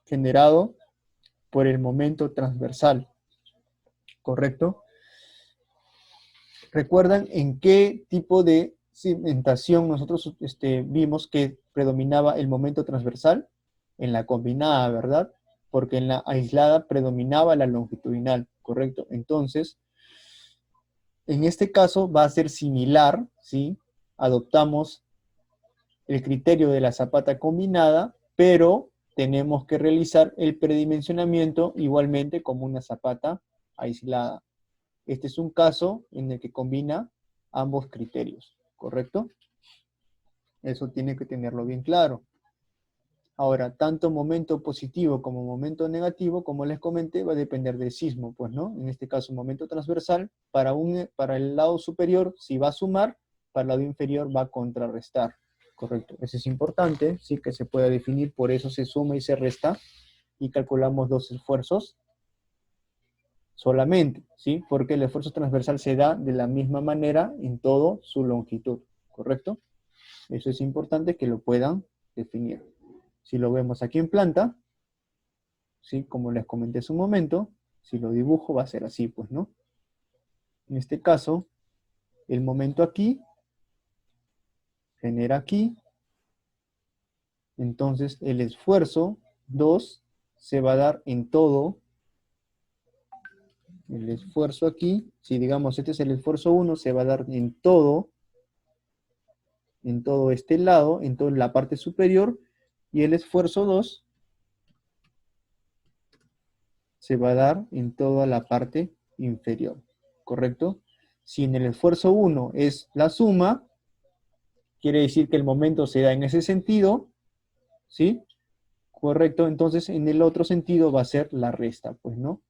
generado por el momento transversal, ¿correcto? ¿Recuerdan en qué tipo de cimentación nosotros vimos que predominaba el momento transversal en la combinada, ¿verdad? Porque en la aislada predominaba la longitudinal, ¿correcto? Entonces, en este caso va a ser similar, ¿sí? Adoptamos el criterio de la zapata combinada, pero tenemos que realizar el predimensionamiento igualmente como una zapata aislada. Este es un caso en el que combina ambos criterios, ¿correcto? Eso tiene que tenerlo bien claro. Ahora, tanto momento positivo como momento negativo, como les comenté, va a depender del sismo, pues, ¿no? En este caso, momento transversal, para el lado superior, si va a sumar, para el lado inferior va a contrarrestar, ¿correcto? Eso es importante, sí, que se pueda definir, por eso se suma y se resta, y calculamos dos esfuerzos solamente, ¿sí? Porque el esfuerzo transversal se da de la misma manera en todo su longitud, ¿correcto? Eso es importante que lo puedan definir. Si lo vemos aquí en planta, ¿sí? Como les comenté hace un momento, si lo dibujo va a ser así, pues, ¿no? En este caso, el momento aquí genera aquí, entonces el esfuerzo 2 se va a dar en todo, el esfuerzo aquí, si digamos este es el esfuerzo 1, se va a dar en todo este lado, en toda la parte superior, y el esfuerzo 2 se va a dar en toda la parte inferior, ¿correcto? Si en el esfuerzo 1 es la suma, quiere decir que el momento se da en ese sentido, ¿sí? Correcto, entonces en el otro sentido va a ser la resta, pues, ¿no?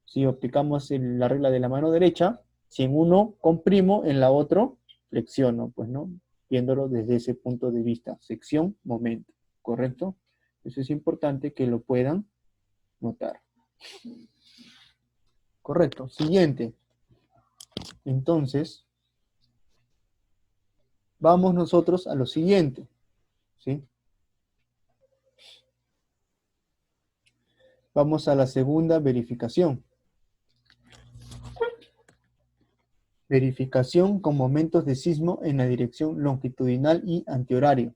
Si aplicamos la regla de la mano derecha, si en uno comprimo, en la otro flexiono, pues, ¿no? Viéndolo desde ese punto de vista, sección, momento, ¿correcto? Eso es importante que lo puedan notar. Correcto, siguiente. Entonces, vamos nosotros a lo siguiente, ¿sí? Vamos a la segunda verificación. Verificación con momentos de sismo en la dirección longitudinal y antihorario.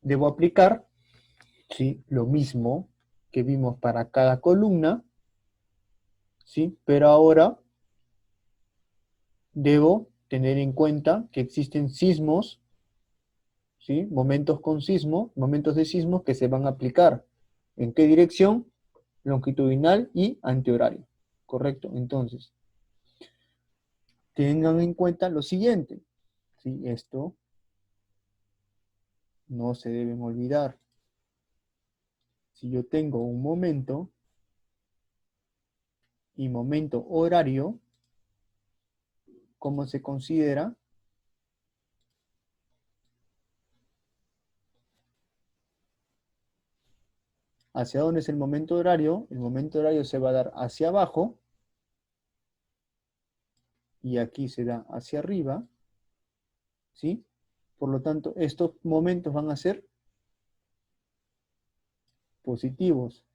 Debo aplicar, ¿sí?, lo mismo que vimos para cada columna, ¿sí? Pero ahora debo tener en cuenta que existen sismos, ¿sí? Momentos con sismo, momentos de sismo que se van a aplicar. ¿En qué dirección? Longitudinal y antihorario. ¿Correcto? Entonces, tengan en cuenta lo siguiente, ¿sí? Esto no se deben olvidar. Si yo tengo un momento y momento horario, ¿cómo se considera? ¿Hacia dónde es el momento horario? El momento horario se va a dar hacia abajo, y aquí se da hacia arriba, ¿sí? Por lo tanto, estos momentos van a ser positivos.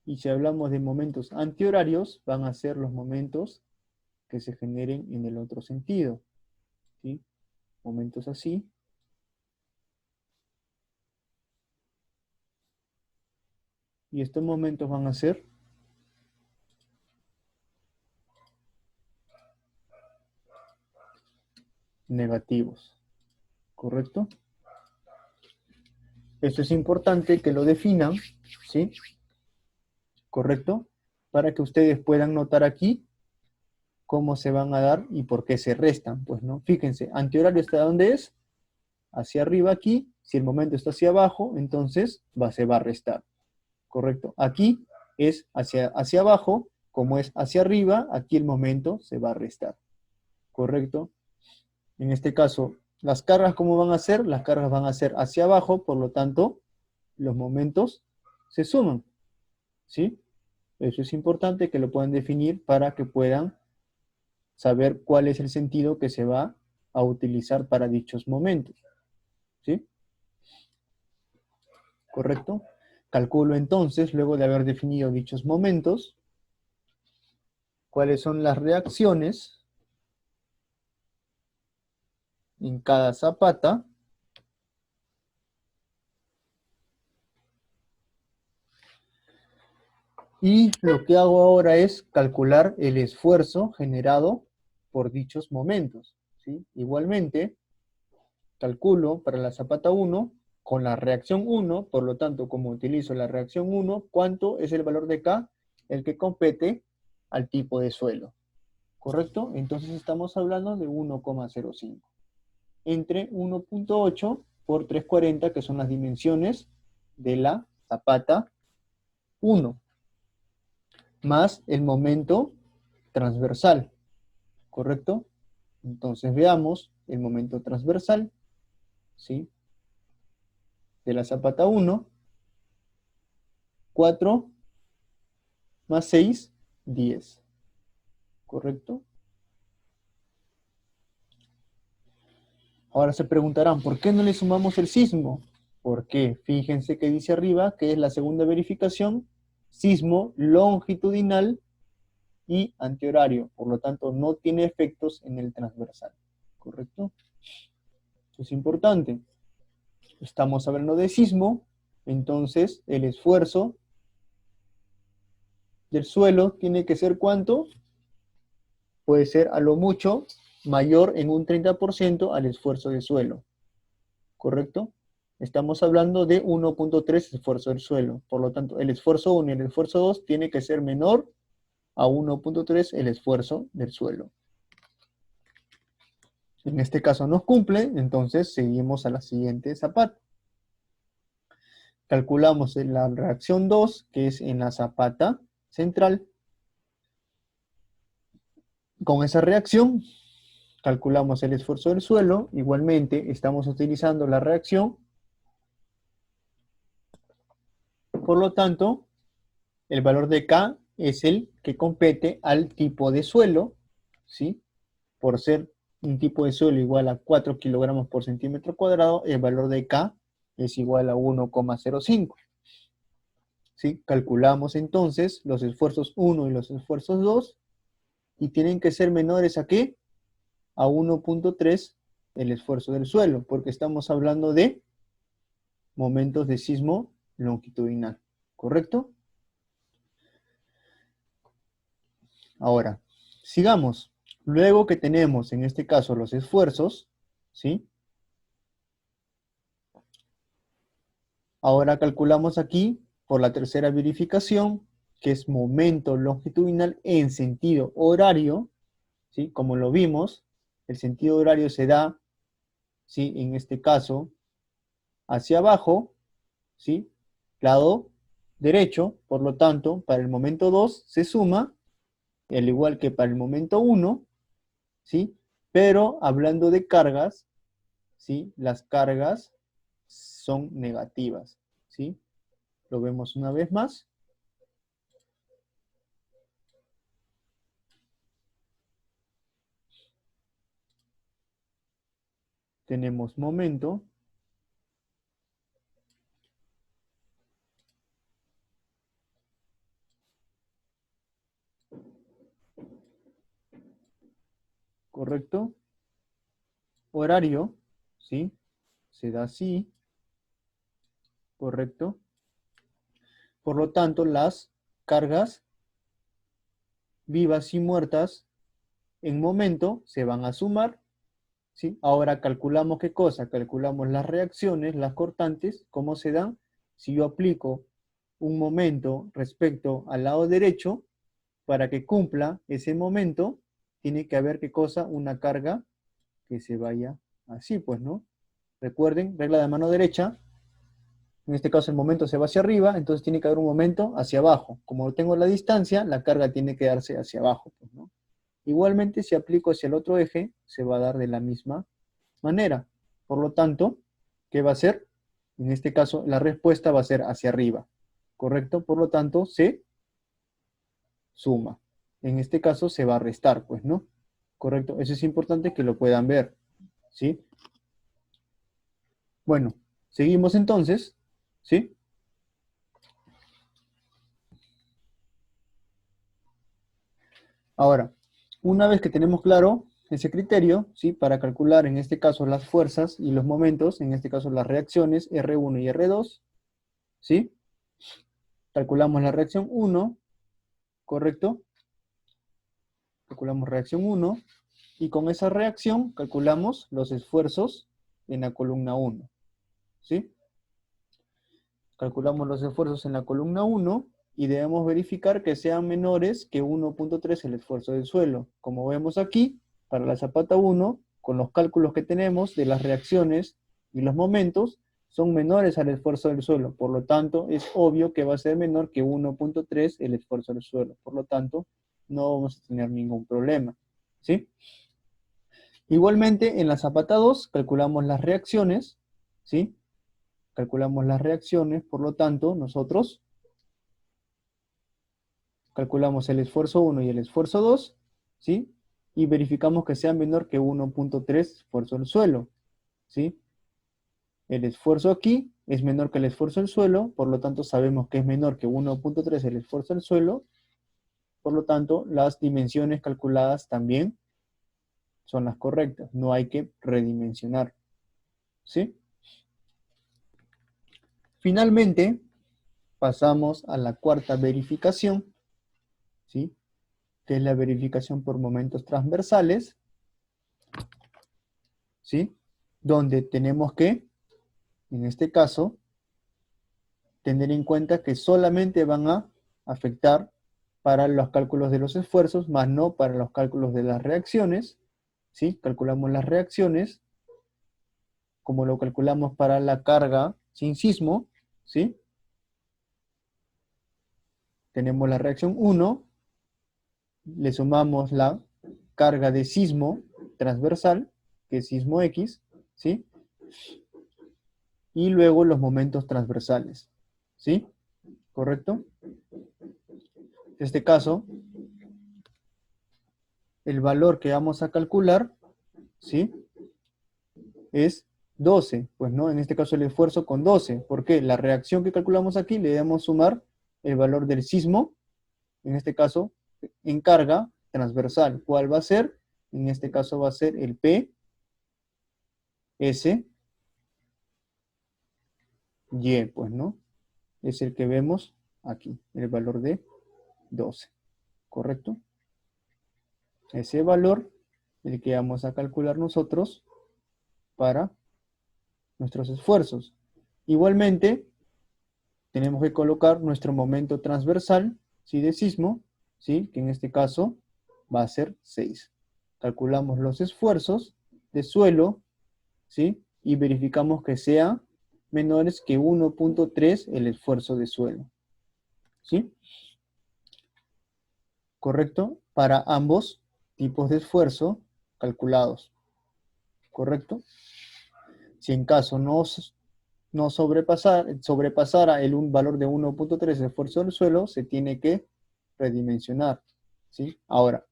Y si hablamos de momentos antihorarios, van a ser los momentos que se generen en el otro sentido, ¿sí? Momentos así. Y estos momentos van a ser negativos, ¿correcto? Esto es importante que lo definan, ¿sí? ¿Correcto? Para que ustedes puedan notar aquí cómo se van a dar y por qué se restan, pues, ¿no? Fíjense, antihorario ¿hasta dónde es? Hacia arriba aquí. Si el momento está hacia abajo, entonces se va a restar, ¿correcto? Aquí es hacia abajo, como es hacia arriba, aquí el momento se va a restar, ¿correcto? En este caso, las cargas, ¿cómo van a ser? Las cargas van a ser hacia abajo, por lo tanto, los momentos se suman, ¿sí? Eso es importante que lo puedan definir para que puedan saber cuál es el sentido que se va a utilizar para dichos momentos, ¿sí? ¿Correcto? Calculo entonces, luego de haber definido dichos momentos, cuáles son las reacciones en cada zapata. Y lo que hago ahora es calcular el esfuerzo generado por dichos momentos, ¿sí? Igualmente, calculo para la zapata 1 con la reacción 1, por lo tanto, como utilizo la reacción 1, ¿cuánto es el valor de K? El que compete al tipo de suelo, ¿correcto? Entonces estamos hablando de 1,05. Entre 1,8 por 340, que son las dimensiones de la zapata 1, más el momento transversal, ¿correcto? Entonces veamos el momento transversal, ¿sí? De la zapata 1, 4 más 6, 10, ¿correcto? Ahora se preguntarán, ¿por qué no le sumamos el sismo? Porque fíjense que dice arriba, que es la segunda verificación, sismo longitudinal y antihorario, por lo tanto no tiene efectos en el transversal, ¿correcto? Esto es importante. Estamos hablando de sismo, entonces el esfuerzo del suelo tiene que ser ¿cuánto? Puede ser a lo mucho mayor en un 30% al esfuerzo del suelo, ¿correcto? Estamos hablando de 1,3 esfuerzo del suelo, por lo tanto el esfuerzo 1 y el esfuerzo 2 tiene que ser menor a 1,3 el esfuerzo del suelo. En este caso nos cumple, entonces seguimos a la siguiente zapata. Calculamos la reacción 2, que es en la zapata central. Con esa reacción, calculamos el esfuerzo del suelo. Igualmente, estamos utilizando la reacción. Por lo tanto, el valor de K es el que compete al tipo de suelo, ¿sí? Por ser un tipo de suelo igual a 4 kilogramos por centímetro cuadrado, el valor de K es igual a 1,05. ¿Sí? Calculamos entonces los esfuerzos 1 y los esfuerzos 2 y tienen que ser menores ¿a qué? A 1,3 el esfuerzo del suelo, porque estamos hablando de momentos de sismo longitudinal, ¿correcto? Ahora, sigamos. Luego que tenemos en este caso los esfuerzos, ¿sí? Ahora calculamos aquí por la tercera verificación, que es momento longitudinal en sentido horario, ¿sí? Como lo vimos, el sentido horario se da, ¿sí? En este caso, hacia abajo, ¿sí? Lado derecho, por lo tanto, para el momento 2 se suma, al igual que para el momento 1, ¿sí? Pero hablando de cargas, ¿sí? Las cargas son negativas, ¿sí? Lo vemos una vez más. Tenemos momento. ¿Correcto? Horario, ¿sí? Se da así. ¿Correcto? Por lo tanto, las cargas vivas y muertas en momento se van a sumar, ¿sí? Ahora calculamos ¿qué cosa? Calculamos las reacciones, las cortantes, ¿cómo se dan? Si yo aplico un momento respecto al lado derecho, para que cumpla ese momento, tiene que haber ¿qué cosa? Una carga que se vaya así, pues, ¿no? Recuerden, regla de mano derecha, en este caso el momento se va hacia arriba, entonces tiene que haber un momento hacia abajo. Como tengo la distancia, la carga tiene que darse hacia abajo, pues, ¿no? Igualmente, si aplico hacia el otro eje, se va a dar de la misma manera. Por lo tanto, ¿qué va a ser? En este caso, la respuesta va a ser hacia arriba, ¿correcto? Por lo tanto, se suma. En este caso, se va a restar, pues, ¿no? ¿Correcto? Eso es importante que lo puedan ver, ¿sí? Bueno, seguimos entonces, ¿sí? Ahora, una vez que tenemos claro ese criterio, ¿sí? Para calcular en este caso las fuerzas y los momentos, en este caso las reacciones R1 y R2, ¿sí? Calculamos la reacción 1, ¿correcto? Calculamos reacción 1 y con esa reacción calculamos los esfuerzos en la columna 1, ¿sí? Calculamos los esfuerzos en la columna 1 y debemos verificar que sean menores que 1.3 el esfuerzo del suelo. Como vemos aquí, para la zapata 1, con los cálculos que tenemos de las reacciones y los momentos, son menores al esfuerzo del suelo. Por lo tanto, es obvio que va a ser menor que 1.3 el esfuerzo del suelo. Por lo tanto, no vamos a tener ningún problema, ¿sí? Igualmente, en la zapata 2, calculamos las reacciones, ¿sí? Calculamos las reacciones, por lo tanto, nosotros calculamos el esfuerzo 1 y el esfuerzo 2, ¿sí? Y verificamos que sea menor que 1.3 esfuerzo del suelo, ¿sí? El esfuerzo aquí es menor que el esfuerzo del suelo, por lo tanto sabemos que es menor que 1.3 el esfuerzo del suelo, por lo tanto las dimensiones calculadas también son las correctas, no hay que redimensionar, ¿sí? Finalmente, pasamos a la cuarta verificación, ¿sí? Que es la verificación por momentos transversales, ¿sí? Donde tenemos que, en este caso, tener en cuenta que solamente van a afectar para los cálculos de los esfuerzos, más no para los cálculos de las reacciones, ¿sí? Calculamos las reacciones, como lo calculamos para la carga sin sismo, ¿sí? Tenemos la reacción 1, le sumamos la carga de sismo transversal, que es sismo X, ¿sí? Y luego los momentos transversales, ¿sí? ¿Correcto? En este caso, el valor que vamos a calcular, ¿sí? Es 12, pues no, en este caso el esfuerzo con 12. ¿Por qué? La reacción que calculamos aquí le debemos sumar el valor del sismo, en este caso, en carga transversal. ¿Cuál va a ser? En este caso va a ser el P, S, Y, pues no. Es el que vemos aquí, el valor de 12, ¿correcto? Ese valor, el que vamos a calcular nosotros para nuestros esfuerzos. Igualmente, tenemos que colocar nuestro momento transversal, ¿sí? De sismo, ¿sí? Que en este caso va a ser 6. Calculamos los esfuerzos de suelo, ¿sí? Y verificamos que sean menores que 1.3 el esfuerzo de suelo, ¿sí? ¿Correcto? Para ambos tipos de esfuerzo calculados, ¿correcto? Si en caso no sobrepasara un valor de 1.3 esfuerzo del suelo, se tiene que redimensionar, ¿sí? Ahora,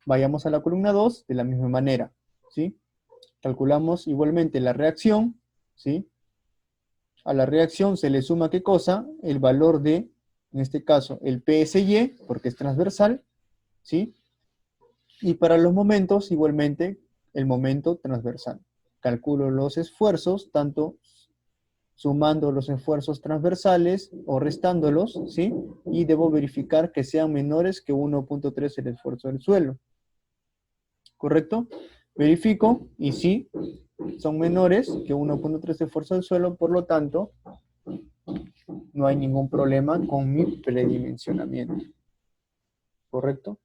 vayamos a la columna 2 de la misma manera, ¿sí? Calculamos igualmente la reacción, ¿sí? A la reacción se le suma, ¿qué cosa? El valor de, en este caso, el PSY, porque es transversal, ¿sí? Y para los momentos, igualmente, el momento transversal. Calculo los esfuerzos, tanto sumando los esfuerzos transversales o restándolos, ¿sí? Y debo verificar que sean menores que 1.3 el esfuerzo del suelo. ¿Correcto? Verifico, y sí, son menores que 1.3 esfuerzo del suelo, por lo tanto, no hay ningún problema con mi predimensionamiento. ¿Correcto?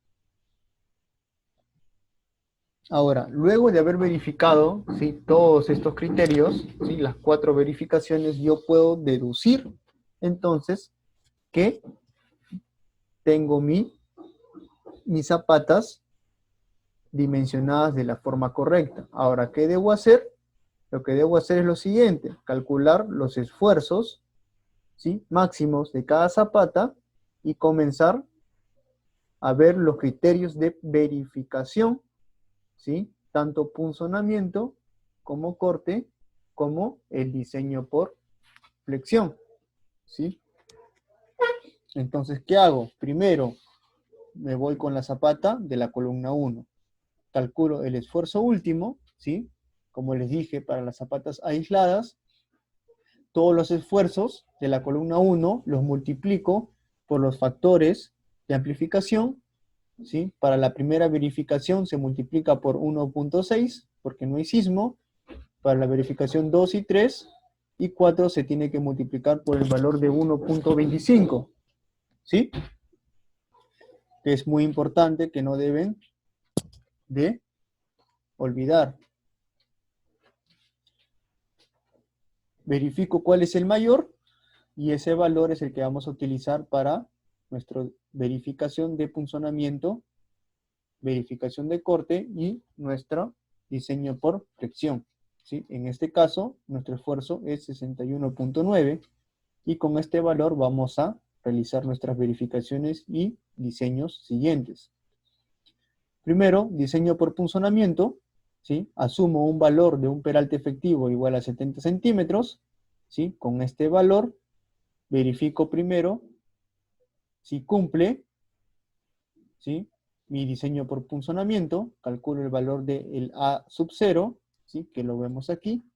Ahora, luego de haber verificado, ¿sí? Todos estos criterios, ¿sí? Las 4 verificaciones, yo puedo deducir, entonces, que tengo mis zapatas dimensionadas de la forma correcta. Ahora, ¿qué debo hacer? Lo que debo hacer es lo siguiente, calcular los esfuerzos, ¿sí? Máximos de cada zapata y comenzar a ver los criterios de verificación, ¿sí? Tanto punzonamiento como corte, como el diseño por flexión, ¿sí? Entonces, ¿qué hago? Primero, me voy con la zapata de la columna 1, calculo el esfuerzo último, ¿sí? Como les dije, para las zapatas aisladas, todos los esfuerzos de la columna 1 los multiplico por los factores de amplificación, ¿sí? Para la primera verificación se multiplica por 1.6, porque no hay sismo. Para la verificación 2 y 3 y 4 se tiene que multiplicar por el valor de 1.25, ¿sí? Que es muy importante, que no deben de olvidar. Verifico cuál es el mayor y ese valor es el que vamos a utilizar para nuestra verificación de punzonamiento, verificación de corte y nuestro diseño por flexión, ¿sí? En este caso, nuestro esfuerzo es 61.9 y con este valor vamos a realizar nuestras verificaciones y diseños siguientes. Primero, diseño por punzonamiento, ¿sí? Asumo un valor de un peralte efectivo igual a 70 centímetros, ¿sí? Con este valor verifico primero si cumple, ¿sí? Mi diseño por punzonamiento, calculo el valor del A sub 0, ¿sí? Que lo vemos aquí,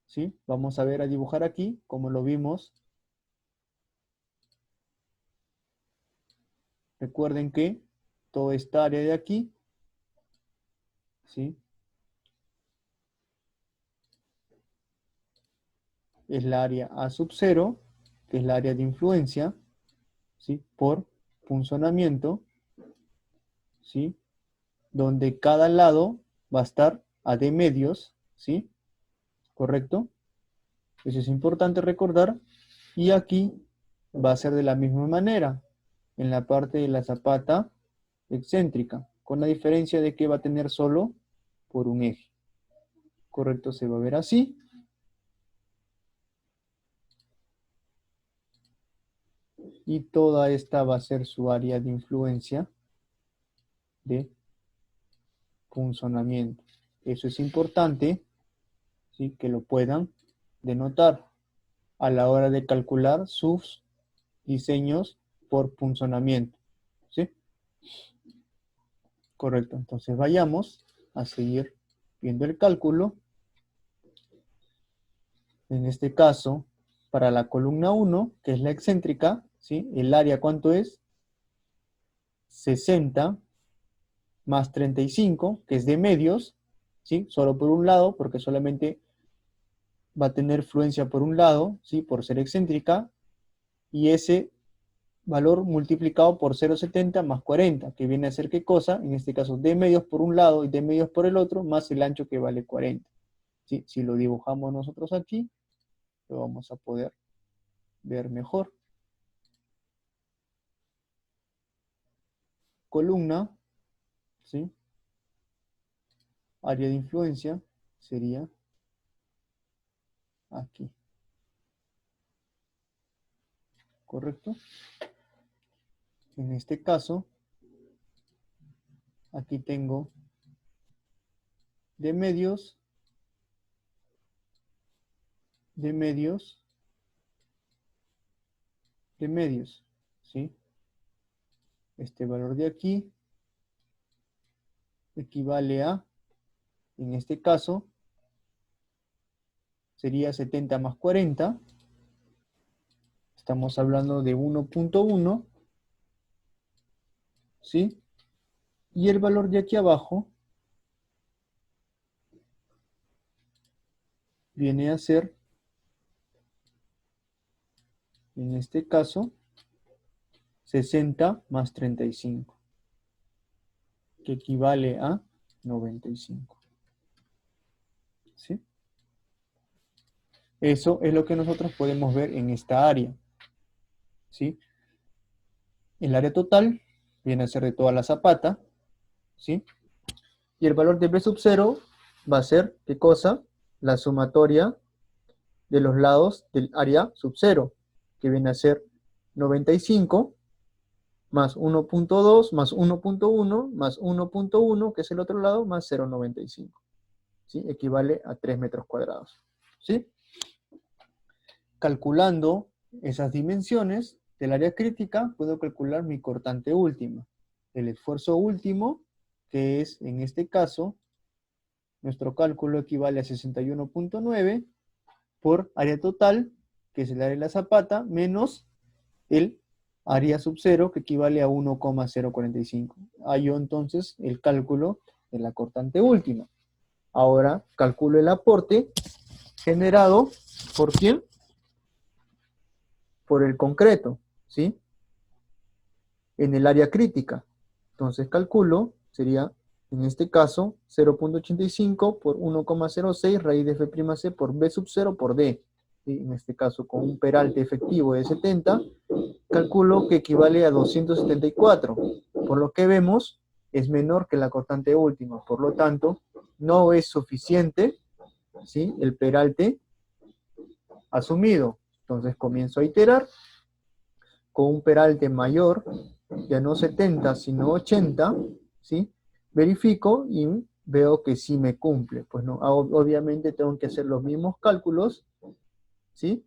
¿sí? Vamos a ver a dibujar aquí, como lo vimos. Recuerden que toda esta área de aquí, ¿sí? Es la área A sub 0, que es la área de influencia, ¿sí? Por punzonamiento, ¿sí? Donde cada lado va a estar a D medios, ¿sí? ¿Correcto? Eso es importante recordar. Y aquí va a ser de la misma manera, en la parte de la zapata excéntrica, con la diferencia de que va a tener solo por un eje. ¿Correcto? Se va a ver así. Y toda esta va a ser su área de influencia de punzonamiento. Eso es importante, ¿sí? Que lo puedan denotar a la hora de calcular sus diseños por punzonamiento, ¿sí? Correcto, entonces vayamos a seguir viendo el cálculo. En este caso, para la columna 1, que es la excéntrica, ¿sí? El área, ¿cuánto es? 60 más 35, que es de medios, ¿sí? Solo por un lado, porque solamente va a tener fluencia por un lado, ¿sí? Por ser excéntrica, y ese valor multiplicado por 0,70 más 40, que viene a ser ¿qué cosa? En este caso, de medios por un lado y de medios por el otro, más el ancho que vale 40. ¿Sí? Si lo dibujamos nosotros aquí, lo vamos a poder ver mejor. Columna, ¿sí? Área de influencia sería aquí. ¿Correcto? En este caso, aquí tengo de medios, de medios, de medios, ¿sí? Este valor de aquí equivale a, en este caso, sería 70 más 40. Estamos hablando de 1.1, ¿sí? Y el valor de aquí abajo viene a ser, en este caso, 60 más 35, que equivale a 95. ¿Sí? Eso es lo que nosotros podemos ver en esta área. ¿Sí? El área total viene a ser de toda la zapata, ¿sí? Y el valor de B sub 0 va a ser, ¿qué cosa? La sumatoria de los lados del área sub 0, que viene a ser 95 más 1.2 más 1.1 más 1.1, que es el otro lado, más 0.95. ¿Sí? Equivale a 3 metros cuadrados. ¿Sí? Calculando esas dimensiones del área crítica, puedo calcular mi cortante última. el esfuerzo último, que es, en este caso, nuestro cálculo equivale a 61.9 por área total, que es el área de la zapata, menos el área sub 0, que equivale a 1,045. Hallo entonces el cálculo de la cortante última. Ahora calculo el aporte generado ¿por quién? Por el concreto, ¿sí? En el área crítica. Entonces calculo, sería, en este caso, 0.85 por 1,06 raíz de F'C por B sub 0 por D. ¿Sí? En este caso, con un peralte efectivo de 70, calculo que equivale a 274. Por lo que vemos, es menor que la cortante última. Por lo tanto, no es suficiente, ¿sí?, el peralte asumido. Entonces comienzo a iterar con un peralte mayor, ya no 70, sino 80, ¿sí? Verifico y veo que sí me cumple. Pues no, obviamente tengo que hacer los mismos cálculos, ¿sí?,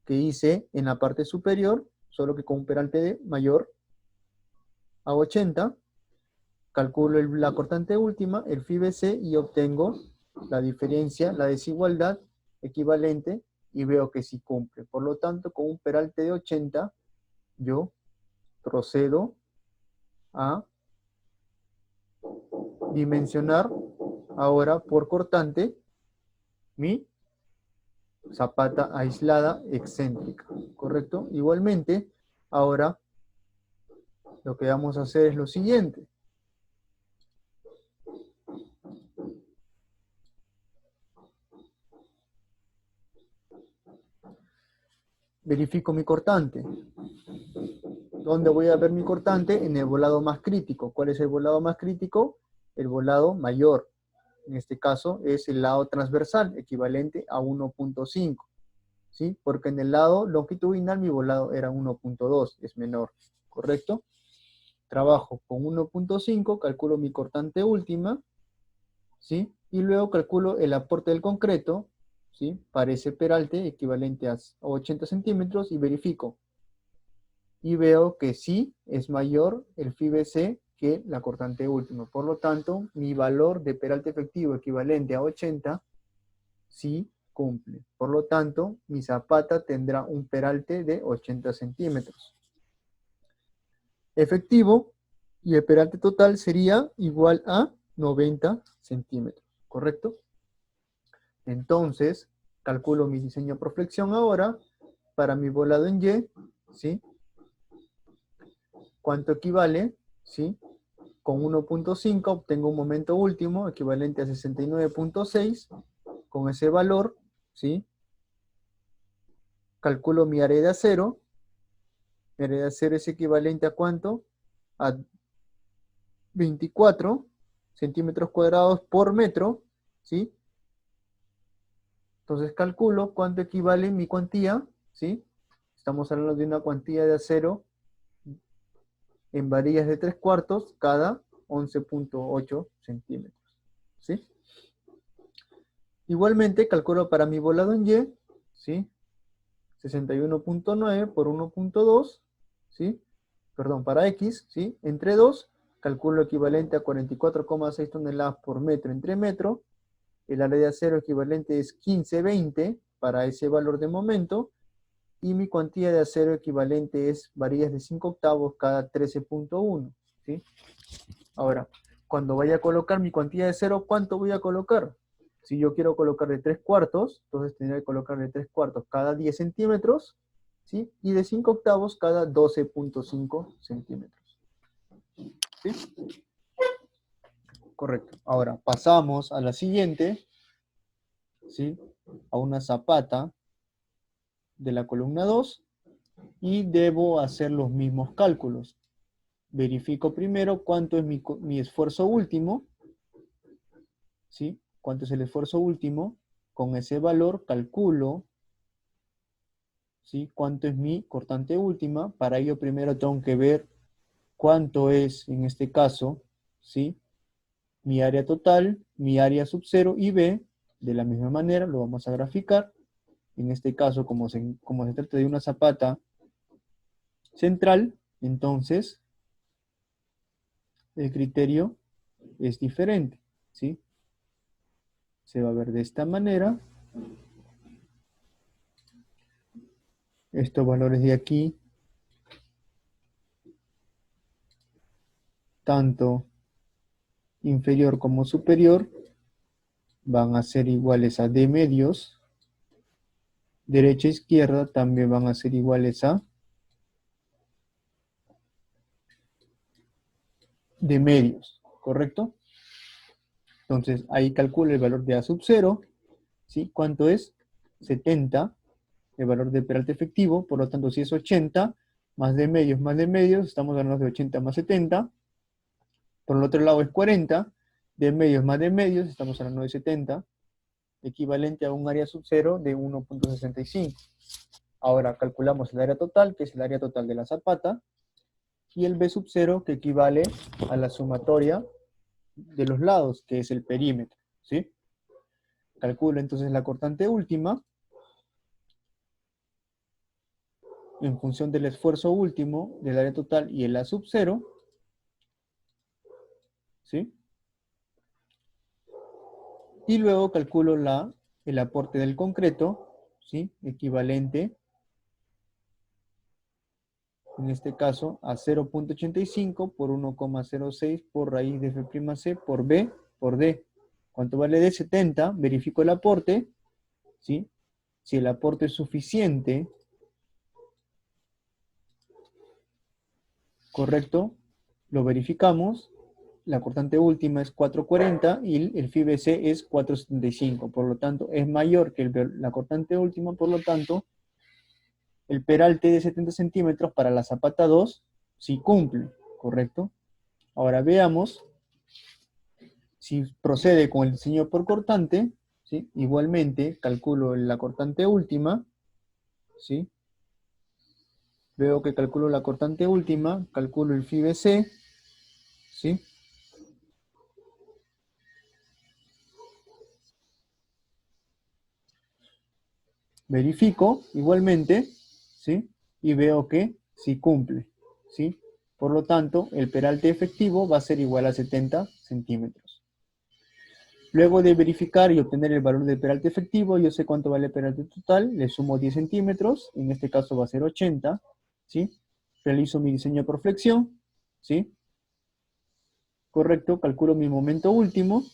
que hice en la parte superior, solo que con un peralte de mayor a 80, calculo la cortante última, el FIBC, y obtengo la diferencia, la desigualdad equivalente, y veo que sí cumple. Por lo tanto, con un peralte de 80, yo procedo a dimensionar ahora por cortante mi zapata aislada excéntrica, ¿correcto? Igualmente, ahora lo que vamos a hacer es lo siguiente. Verifico mi cortante. ¿Dónde voy a ver mi cortante? En el volado más crítico. ¿Cuál es el volado más crítico? El volado mayor. En este caso es el lado transversal, equivalente a 1.5. ¿Sí? Porque en el lado longitudinal mi volado era 1.2, es menor, ¿correcto? Trabajo con 1.5, calculo mi cortante última, ¿sí? Y luego calculo el aporte del concreto, ¿sí?, para ese peralte equivalente a 80 centímetros, y verifico. Y veo que sí es mayor el FIBC que la cortante última. Por lo tanto, mi valor de peralte efectivo equivalente a 80 sí cumple. Por lo tanto, mi zapata tendrá un peralte de 80 centímetros. Efectivo, y el peralte total sería igual a 90 centímetros, ¿correcto? Entonces, calculo mi diseño por flexión ahora, para mi volado en Y, ¿sí? ¿Cuánto equivale? ¿Sí? Con 1.5 obtengo un momento último equivalente a 69.6, con ese valor, ¿sí?, calculo mi área de acero. Mi área de acero es equivalente a ¿cuánto? A 24 centímetros cuadrados por metro, ¿sí? Entonces calculo cuánto equivale mi cuantía, ¿sí? Estamos hablando de una cuantía de acero en varillas de 3/4 cada 11.8 centímetros, ¿sí? Igualmente calculo para mi volado en Y, ¿sí?, 61.9 por 1.2, ¿sí? Perdón, para X, ¿sí?, entre 2, calculo equivalente a 44,6 toneladas por metro entre metro. El área de acero equivalente es 1520 para ese valor de momento, y mi cuantía de acero equivalente es varillas de 5 octavos cada 13.1, ¿sí? Ahora, cuando vaya a colocar mi cuantía de acero, ¿cuánto voy a colocar? Si yo quiero colocar de 3/4, entonces tendría que colocar de 3/4 cada 10 centímetros, ¿sí? Y de 5 octavos cada 12.5 centímetros. ¿Sí? Correcto. Ahora pasamos a la siguiente, ¿sí?, a una zapata de la columna 2, y debo hacer los mismos cálculos. Verifico primero cuánto es mi esfuerzo último, ¿sí? ¿Cuánto es el esfuerzo último? Con ese valor calculo, ¿sí?, cuánto es mi cortante última. Para ello primero tengo que ver cuánto es, en este caso, ¿sí?, mi área total, mi área sub 0 y B. De la misma manera lo vamos a graficar. En este caso, como se trata de una zapata central, entonces el criterio es diferente, ¿sí? Se va a ver de esta manera. Estos valores de aquí, tanto inferior como superior, van a ser iguales a D medios. Derecha e izquierda también van a ser iguales a D medios, ¿correcto? Entonces ahí calculo el valor de A sub 0, ¿sí? ¿Cuánto es? 70, el valor de peralte efectivo, por lo tanto si es 80, más D medios, estamos hablando de 80 más 70, por el otro lado es 40, D medios más D medios, estamos hablando de 70, equivalente a un área sub 0 de 1.65. Ahora calculamos el área total, que es el área total de la zapata, y el B sub 0, que equivale a la sumatoria de los lados, que es el perímetro, ¿sí? Calculo entonces la cortante última, en función del esfuerzo último, del área total y el A sub 0, ¿sí? Y luego calculo el aporte del concreto, ¿sí? Equivalente, en este caso, a 0.85 por 1,06 por raíz de F'C por B por D. ¿Cuánto vale D? 70, verifico el aporte, ¿sí? Si el aporte es suficiente, correcto, lo verificamos. La cortante última es 440 y el FIBC es 475. Por lo tanto, es mayor que la cortante última, por lo tanto, el peralte de 70 centímetros para la zapata 2 sí cumple, ¿correcto? Ahora veamos si procede con el diseño por cortante, ¿sí? Igualmente calculo la cortante última, ¿sí? Veo que calculo la cortante última, calculo el FIBC, ¿sí? Verifico igualmente, ¿sí? Y veo que sí cumple, ¿sí? Por lo tanto, el peralte efectivo va a ser igual a 70 centímetros. Luego de verificar y obtener el valor del peralte efectivo, yo sé cuánto vale el peralte total, le sumo 10 centímetros, en este caso va a ser 80, ¿sí? Realizo mi diseño por flexión, ¿sí? Correcto, calculo mi momento último,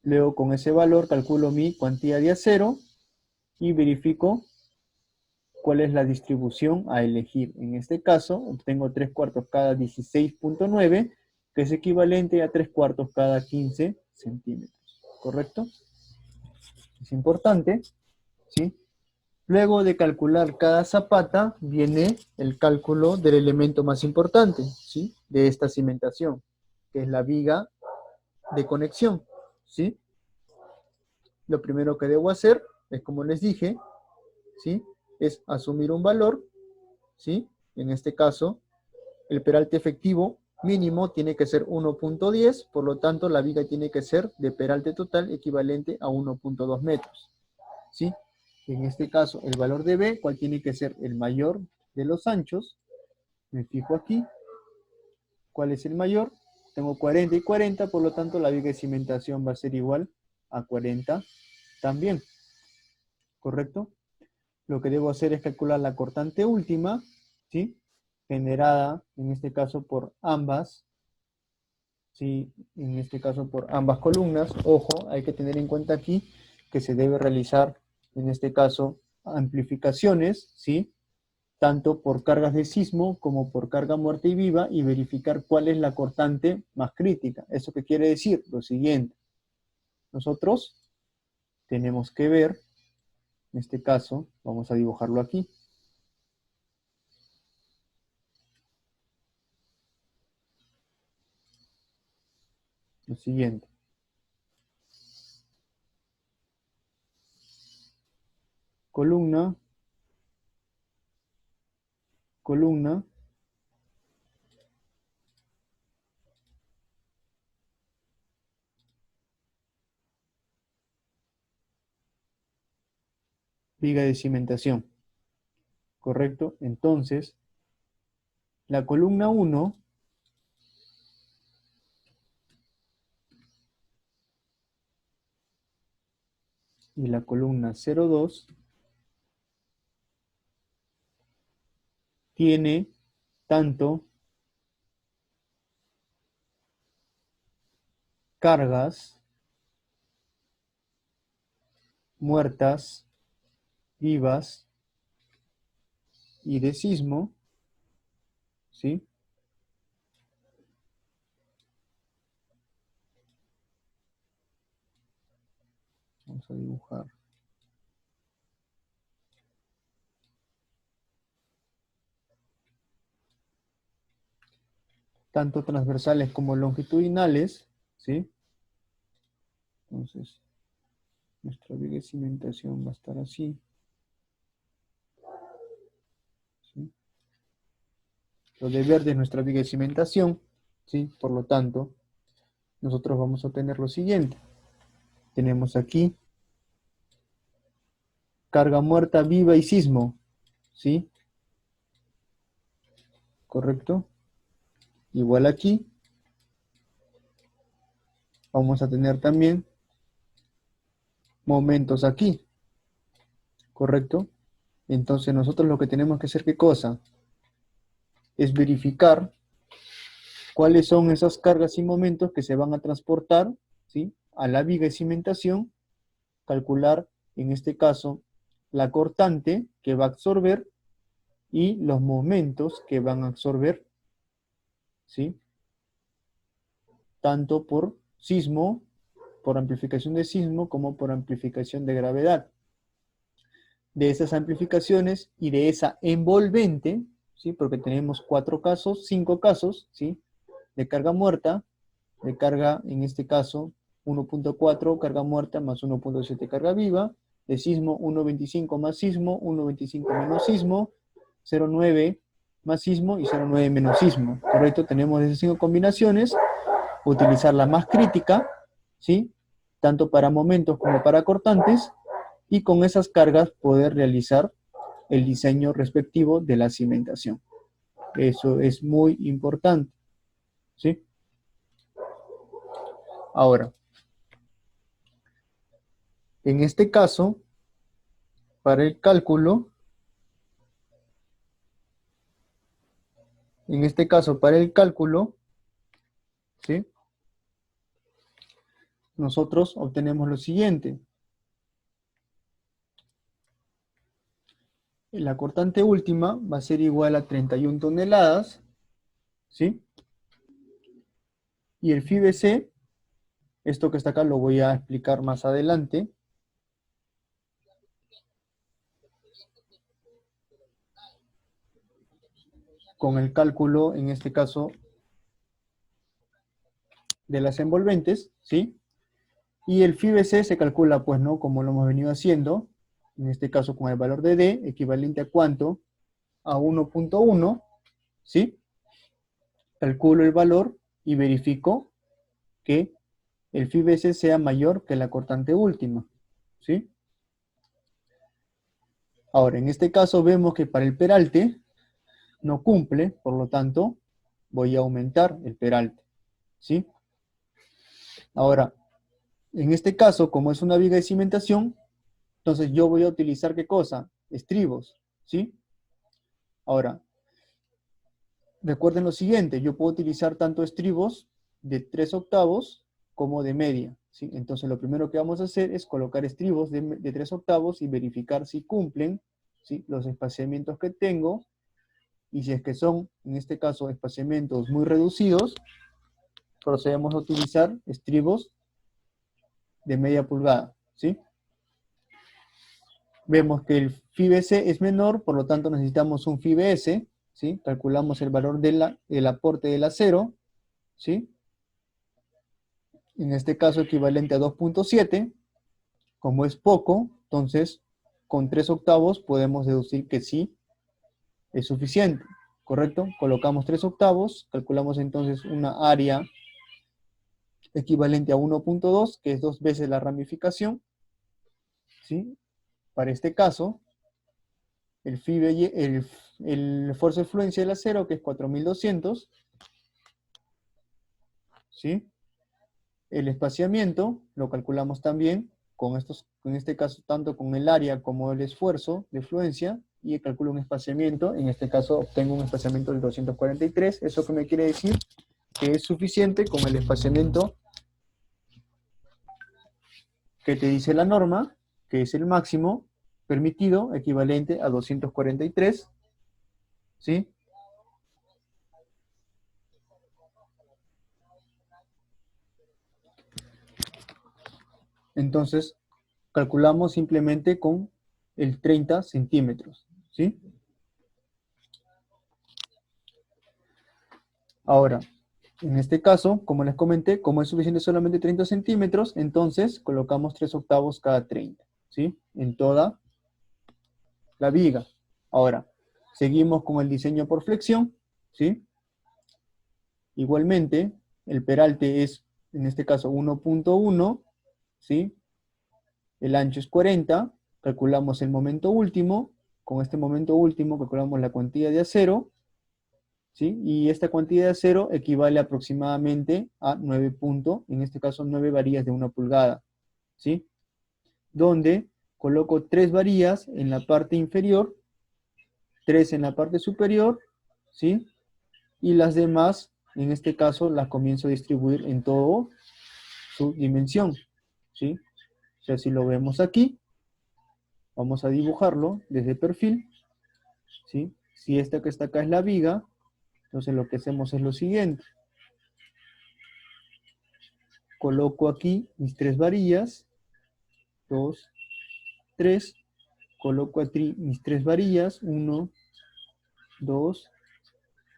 luego con ese valor calculo mi cuantía de acero y verifico cuál es la distribución a elegir. En este caso, obtengo 3 cuartos cada 16.9, que es equivalente a 3 cuartos cada 15 centímetros. ¿Correcto? Es importante, ¿sí? Luego de calcular cada zapata, viene el cálculo del elemento más importante, ¿sí? De esta cimentación, que es la viga de conexión, ¿sí? Lo primero que debo hacer es, como les dije, ¿sí? Es asumir un valor, ¿sí? En este caso, el peralte efectivo mínimo tiene que ser 1.10, por lo tanto la viga tiene que ser de peralte total equivalente a 1.2 metros, ¿sí? En este caso, el valor de B, ¿cuál tiene que ser? El mayor de los anchos. Me fijo aquí. ¿Cuál es el mayor? Tengo 40 y 40, por lo tanto la viga de cimentación va a ser igual a 40 también, ¿correcto? Lo que debo hacer es calcular la cortante última, ¿sí? Generada, en este caso, por ambas, ¿sí? En este caso, por ambas columnas. Ojo, hay que tener en cuenta aquí que se debe realizar, en este caso, amplificaciones, ¿sí? Tanto por cargas de sismo como por carga muerta y viva, y verificar cuál es la cortante más crítica. ¿Eso qué quiere decir? Lo siguiente. Nosotros tenemos que ver, en este caso, vamos a dibujarlo aquí. Lo siguiente. Columna, columna, viga de cimentación. ¿Correcto? Entonces, la columna 1 y la columna 0,2 tiene tanto cargas muertas, vivas y de sismo, ¿sí? Vamos a dibujar. Tanto transversales como longitudinales, ¿sí? Entonces, nuestra viga de cimentación va a estar así, ¿sí? Lo de verde es nuestra viga de cimentación, ¿sí? Por lo tanto, nosotros vamos a tener lo siguiente. Tenemos aquí carga muerta, viva y sismo, ¿sí? ¿Correcto? Igual aquí vamos a tener también momentos aquí, ¿correcto? Entonces nosotros lo que tenemos que hacer, ¿qué cosa? Es verificar cuáles son esas cargas y momentos que se van a transportar, ¿sí? A la viga de cimentación, calcular, en este caso, la cortante que va a absorber y los momentos que van a absorber, ¿sí? Tanto por sismo, por amplificación de sismo, como por amplificación de gravedad. De esas amplificaciones y de esa envolvente, ¿sí? Porque tenemos 4 casos, 5 casos, ¿sí? De carga muerta, de carga, en este caso, 1.4 carga muerta más 1.7 carga viva, de sismo 1.25 más sismo, 1.25 menos sismo, 0.9 más sismo y 0.9 menos sismo, ¿correcto? Tenemos esas 5 combinaciones, utilizar la más crítica, ¿sí? Tanto para momentos como para cortantes, y con esas cargas poder realizar el diseño respectivo de la cimentación. Eso es muy importante, ¿sí? Ahora, en este caso, para el cálculo, ¿sí? Nosotros obtenemos lo siguiente. La cortante última va a ser igual a 31 toneladas, ¿sí? Y el FIBC, esto que está acá lo voy a explicar más adelante. Con el cálculo, en este caso, de las envolventes, ¿sí? Y el FIBC se calcula, pues, ¿no? Como lo hemos venido haciendo, en este caso con el valor de D, equivalente a ¿cuánto? A 1.1, ¿sí? Calculo el valor y verifico que el FIBC sea mayor que la cortante última, ¿sí? Ahora, en este caso vemos que para el peralte no cumple, por lo tanto, voy a aumentar el peralte, ¿sí? Ahora, en este caso, como es una viga de cimentación, entonces yo voy a utilizar, ¿qué cosa? Estribos, ¿sí? Ahora, recuerden lo siguiente, yo puedo utilizar tanto estribos de 3 octavos como de media, ¿sí? Entonces lo primero que vamos a hacer es colocar estribos de 3 octavos y verificar si cumplen, ¿sí? Los espaciamientos que tengo, y si es que son, en este caso, espaciamientos muy reducidos, procedemos a utilizar estribos de media pulgada, ¿sí? Vemos que el FIBC es menor, por lo tanto necesitamos un FIBS, ¿sí? Calculamos el valor del aporte del acero, ¿sí? En este caso equivalente a 2.7, como es poco, entonces con 3 octavos podemos deducir que sí es suficiente, ¿correcto? Colocamos 3 octavos, calculamos entonces una área equivalente a 1.2, que es 2 veces la ramificación, ¿sí? Para este caso, el esfuerzo de fluencia del acero, que es 4200, ¿sí? El espaciamiento lo calculamos también en este caso, tanto con el área como el esfuerzo de fluencia, y calculo un espaciamiento, en este caso obtengo un espaciamiento del 243, ¿eso qué me quiere decir? Que es suficiente con el espaciamiento que te dice la norma, que es el máximo permitido, equivalente a 243, ¿sí? Entonces, calculamos simplemente con el 30 centímetros, ¿sí? Ahora, en este caso, como les comenté, como es suficiente solamente 30 centímetros, entonces colocamos 3 octavos cada 30, ¿sí? En toda la viga. Ahora, seguimos con el diseño por flexión, ¿sí? Igualmente, el peralte es, en este caso, 1.1, ¿sí? El ancho es 40, calculamos el momento último, con este momento último calculamos la cuantía de acero, ¿sí? Y esta cuantía de acero equivale aproximadamente a 9 puntos, en este caso 9 varillas de 1 pulgada, ¿sí? Donde coloco 3 varillas en la parte inferior, 3 en la parte superior, ¿sí? Y las demás, en este caso, las comienzo a distribuir en toda su dimensión, ¿sí? O sea, si lo vemos aquí, vamos a dibujarlo desde perfil, ¿sí? Si esta que está acá es la viga, entonces lo que hacemos es lo siguiente. Coloco aquí mis 3 varillas, 2, 3, coloco aquí mis 3 varillas, 1, 2,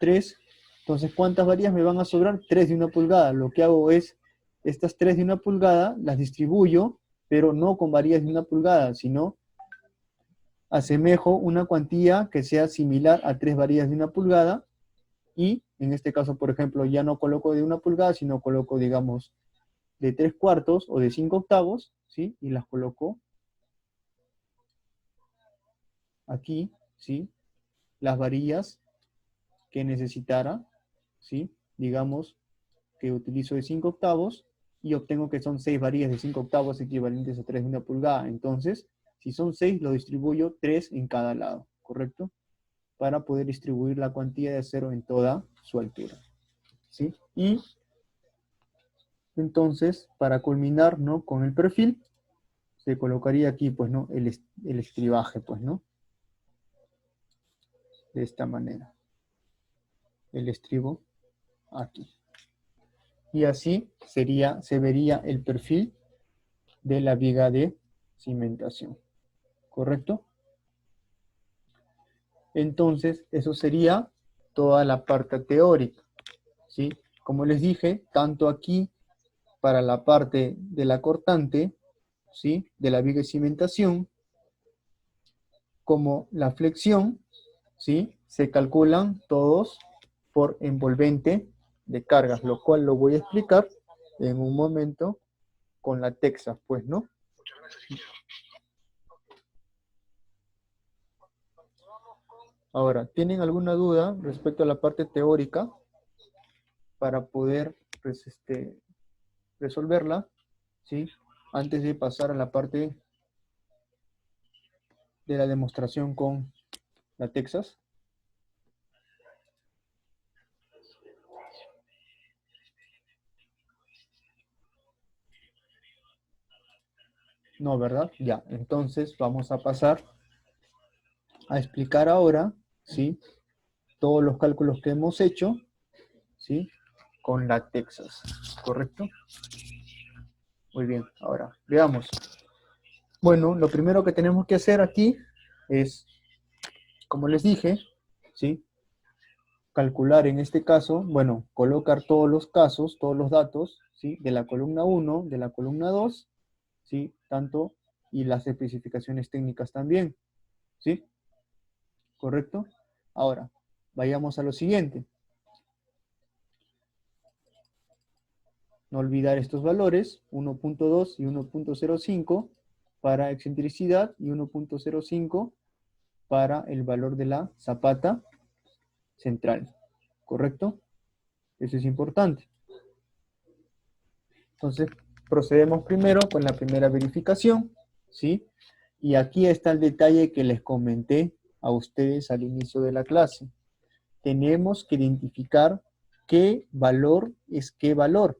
3. Entonces, ¿cuántas varillas me van a sobrar? 3 de 1 pulgada. Lo que hago es, estas 3 de 1 pulgada las distribuyo, pero no con varillas de 1 pulgada, sino asemejo una cuantía que sea similar a 3 varillas de 1 pulgada, y en este caso, por ejemplo, ya no coloco de 1 pulgada, sino coloco, digamos, de 3 cuartos o de 5 octavos, ¿sí? Y las coloco aquí, ¿sí? Las varillas que necesitara, ¿sí? Digamos que utilizo de 5 octavos y obtengo que son 6 varillas de 5 octavos equivalentes a 3 de 1 pulgada. Entonces, si son 6, lo distribuyo 3 en cada lado, ¿correcto? Para poder distribuir la cuantía de acero en toda su altura, ¿sí? Y entonces, para culminar, ¿no? Con el perfil, se colocaría aquí, pues, ¿no? El estribaje, pues, ¿no? De esta manera. El estribo aquí. Y así se vería el perfil de la viga de cimentación, ¿correcto? Entonces, eso sería toda la parte teórica, ¿sí? Como les dije, tanto aquí para la parte de la cortante, ¿sí? De la viga de cimentación, como la flexión, ¿sí? Se calculan todos por envolvente de cargas, lo cual lo voy a explicar en un momento con la Texas, pues, ¿no? Ahora, ¿tienen alguna duda respecto a la parte teórica para poder, pues, resolverla, ¿sí? Antes de pasar a la parte de la demostración con la Texas. No, ¿verdad? Ya, entonces vamos a pasar a explicar ahora, ¿sí? Todos los cálculos que hemos hecho, ¿sí? Con la Texas, ¿correcto? Muy bien, ahora veamos. Bueno, lo primero que tenemos que hacer aquí es, como les dije, ¿sí? Calcular en este caso, bueno, colocar todos los casos, todos los datos, ¿sí? De la columna 1, de la columna 2, ¿sí? Tanto, y las especificaciones técnicas también, ¿sí? ¿Correcto? Ahora, vayamos a lo siguiente. No olvidar estos valores, 1.2 y 1.05 para excentricidad y 1.05 para el valor de la zapata central, ¿correcto? Eso es importante. Entonces, procedemos primero con la primera verificación, ¿sí? Y aquí está el detalle que les comenté a ustedes al inicio de la clase. Tenemos que identificar qué valor es qué valor.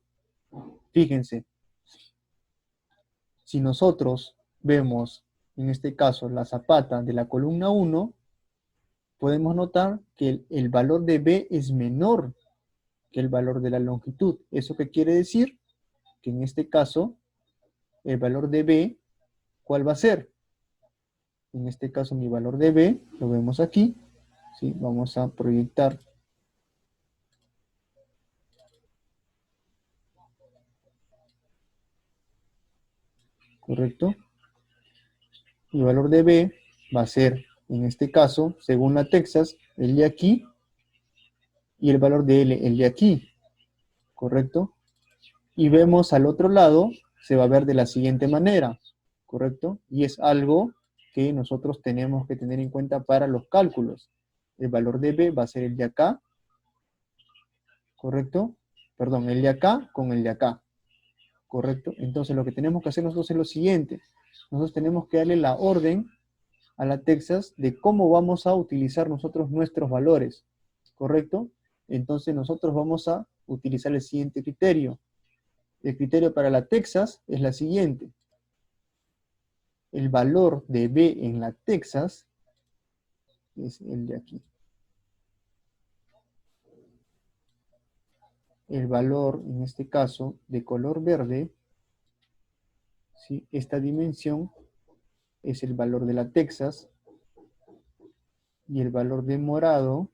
Fíjense, si nosotros vemos, en este caso, la zapata de la columna 1, podemos notar que el valor de B es menor que el valor de la longitud. ¿Eso qué quiere decir? Que en este caso, el valor de B, ¿cuál va a ser? En este caso, mi valor de B, lo vemos aquí, ¿sí? Vamos a proyectar. ¿Correcto? Mi valor de B va a ser, en este caso, según la Texas, el de aquí, y el valor de L, el de aquí. ¿Correcto? Y vemos al otro lado, se va a ver de la siguiente manera. ¿Correcto? Y es algo que nosotros tenemos que tener en cuenta para los cálculos. El valor de B va a ser el de acá, ¿correcto? Perdón, el de acá con el de acá, ¿correcto? Entonces lo que tenemos que hacer nosotros es lo siguiente. Nosotros tenemos que darle la orden a la Texas de cómo vamos a utilizar nosotros nuestros valores, ¿correcto? Entonces nosotros vamos a utilizar el siguiente criterio. El criterio para la Texas es la siguiente. El valor de B en la Texas es el de aquí. El valor, en este caso, de color verde, ¿sí? Esta dimensión es el valor de la Texas, y el valor de morado,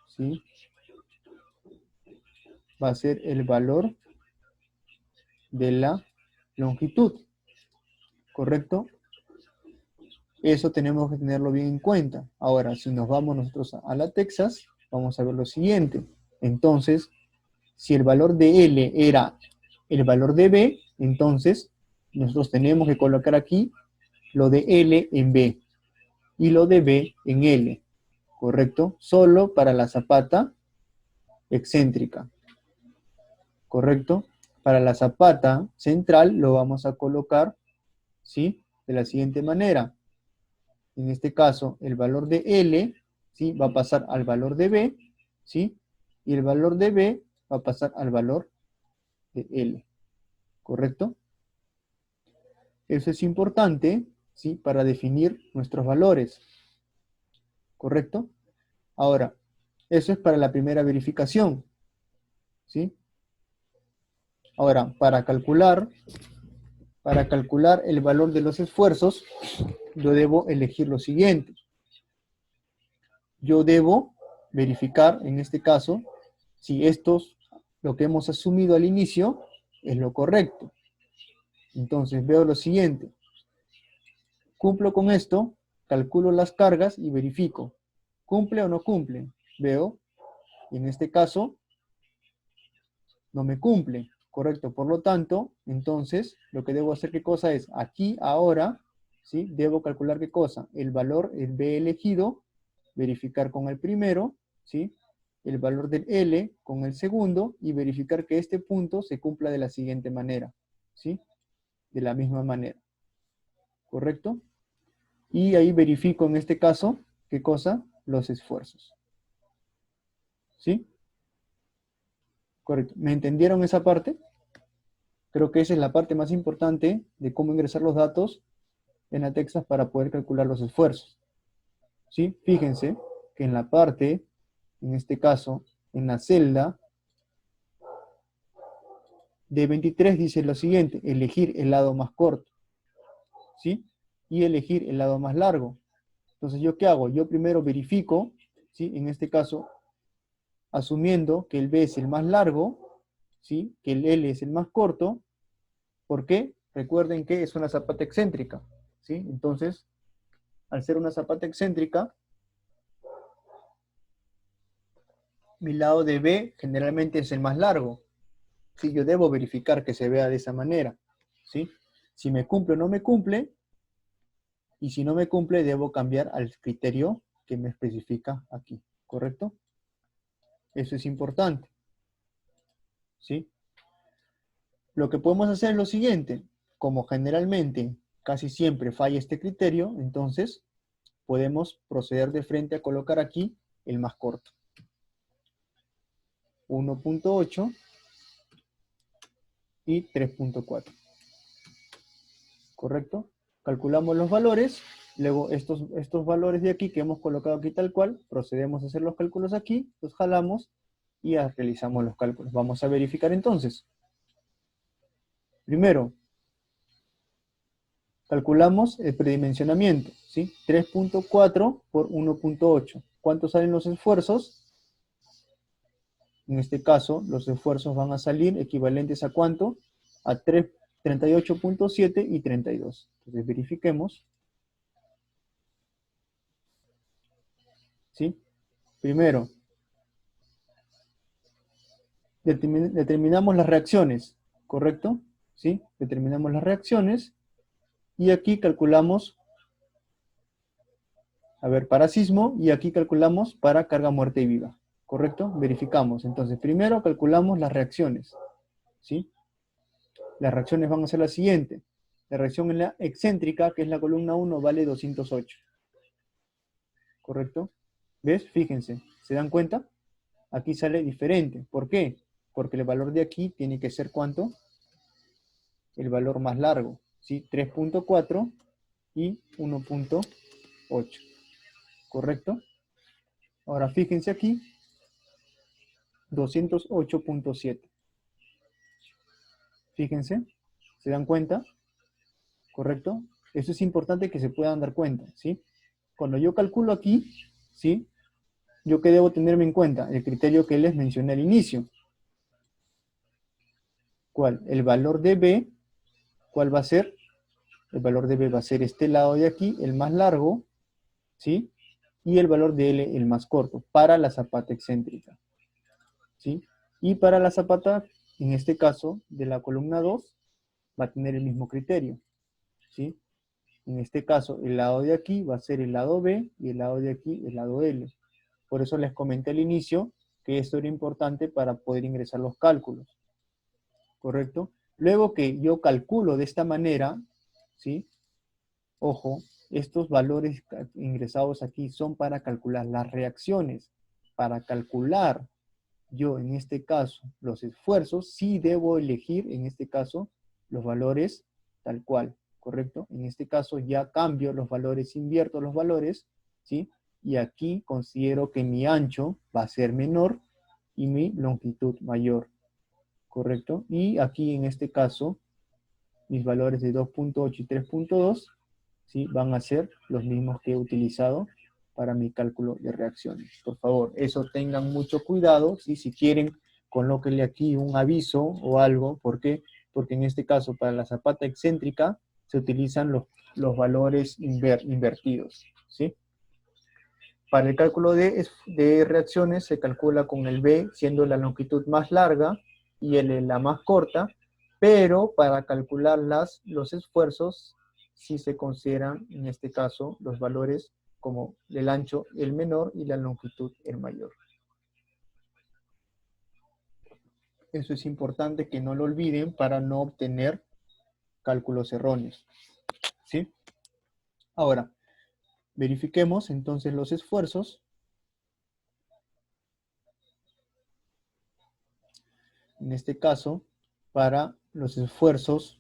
¿sí? Va a ser el valor de la longitud, ¿correcto? Eso tenemos que tenerlo bien en cuenta. Ahora, si nos vamos nosotros a la Texas, vamos a ver lo siguiente. Entonces, si el valor de L era el valor de B, entonces nosotros tenemos que colocar aquí lo de L en B y lo de B en L, ¿correcto? Solo para la zapata excéntrica, ¿correcto? Para la zapata central lo vamos a colocar, ¿sí? De la siguiente manera. En este caso, el valor de L, ¿sí? Va a pasar al valor de B, ¿sí? Y el valor de B va a pasar al valor de L, ¿correcto? Eso es importante, ¿sí? Para definir nuestros valores, ¿correcto? Ahora, eso es para la primera verificación, ¿sí? Ahora, para calcular el valor de los esfuerzos, yo debo elegir lo siguiente. Yo debo verificar, en este caso, si lo que hemos asumido al inicio, es lo correcto. Entonces veo lo siguiente. Cumplo con esto, calculo las cargas y verifico. ¿Cumple o no cumple? Veo, y en este caso, no me cumple, ¿correcto? Por lo tanto, entonces, lo que debo hacer, ¿qué cosa es? Aquí, ahora, ¿sí? Debo calcular ¿qué cosa? El valor, el B elegido, verificar con el primero, ¿sí? El valor del L con el segundo, y verificar que este punto se cumpla de la siguiente manera, ¿sí? De la misma manera, ¿correcto? Y ahí verifico en este caso, ¿qué cosa? Los esfuerzos, ¿sí? Correcto. ¿Me entendieron esa parte? Creo que esa es la parte más importante de cómo ingresar los datos en la Texas para poder calcular los esfuerzos. ¿Sí? Fíjense que en la parte, en este caso, en la celda de 23 dice lo siguiente, elegir el lado más corto, ¿sí? Y elegir el lado más largo. Entonces, ¿yo qué hago? Yo primero verifico, ¿sí? En este caso, asumiendo que el B es el más largo, ¿sí? Que el L es el más corto. ¿Por qué? Recuerden que es una zapata excéntrica, ¿sí? Entonces, al ser una zapata excéntrica, mi lado de B generalmente es el más largo. ¿Sí? Yo debo verificar que se vea de esa manera, ¿sí? Si me cumple o no me cumple, y si no me cumple, debo cambiar al criterio que me especifica aquí, ¿correcto? Eso es importante, ¿sí? Lo que podemos hacer es lo siguiente. Como generalmente casi siempre falla este criterio, entonces podemos proceder de frente a colocar aquí el más corto. 1.8 y 3.4. ¿Correcto? Calculamos los valores, luego estos valores de aquí que hemos colocado aquí tal cual, procedemos a hacer los cálculos aquí, los jalamos y realizamos los cálculos. Vamos a verificar entonces. Primero, calculamos el predimensionamiento, ¿sí? 3.4 por 1.8. ¿Cuántos salen los esfuerzos? En este caso, los esfuerzos van a salir equivalentes a ¿cuánto? A 38.7 y 32. Entonces verifiquemos. ¿Sí? Primero, determinamos las reacciones, ¿correcto? ¿Sí? Determinamos las reacciones y aquí calculamos, a ver, para sismo y aquí calculamos para carga muerta y viva, ¿correcto? Verificamos. Entonces, primero calculamos las reacciones, ¿sí? Las reacciones van a ser las siguientes. La reacción en la excéntrica, que es la columna 1, vale 208. ¿Correcto? ¿Ves? Fíjense, ¿se dan cuenta? Aquí sale diferente. ¿Por qué? Porque el valor de aquí tiene que ser ¿cuánto? El valor más largo, ¿sí? 3.4 y 1.8. ¿Correcto? Ahora fíjense aquí, 208.7. Fíjense, ¿se dan cuenta? ¿Correcto? Eso es importante que se puedan dar cuenta, ¿sí? Cuando yo calculo aquí, ¿sí? ¿Yo qué debo tenerme en cuenta? El criterio que les mencioné al inicio. ¿Cuál? El valor de B, ¿cuál va a ser? El valor de B va a ser este lado de aquí, el más largo, ¿sí? Y el valor de L, el más corto, para la zapata excéntrica, ¿sí? Y para la zapata, en este caso, de la columna 2, va a tener el mismo criterio, ¿sí? En este caso, el lado de aquí va a ser el lado B y el lado de aquí el lado L. Por eso les comenté al inicio que esto era importante para poder ingresar los cálculos. ¿Correcto? Luego que yo calculo de esta manera, ¿sí? Ojo, estos valores ingresados aquí son para calcular las reacciones. Para calcular yo, en este caso, los esfuerzos, sí debo elegir, en este caso, los valores tal cual, ¿correcto? En este caso ya cambio los valores, invierto los valores, ¿sí? Y aquí considero que mi ancho va a ser menor y mi longitud mayor, ¿correcto? Y aquí en este caso, mis valores de 2.8 y 3.2, ¿sí? Van a ser los mismos que he utilizado para mi cálculo de reacciones. Por favor, eso tengan mucho cuidado, ¿sí? Si quieren, colóquenle aquí un aviso o algo. ¿Por qué? Porque en este caso, para la zapata excéntrica, se utilizan los valores invertidos, ¿sí? Para el cálculo de reacciones se calcula con el B siendo la longitud más larga y L la más corta, pero para calcular los esfuerzos sí se consideran en este caso los valores como el ancho el menor y la longitud el mayor. Eso es importante que no lo olviden para no obtener cálculos erróneos, ¿sí? Ahora, verifiquemos entonces los esfuerzos. En este caso, para los esfuerzos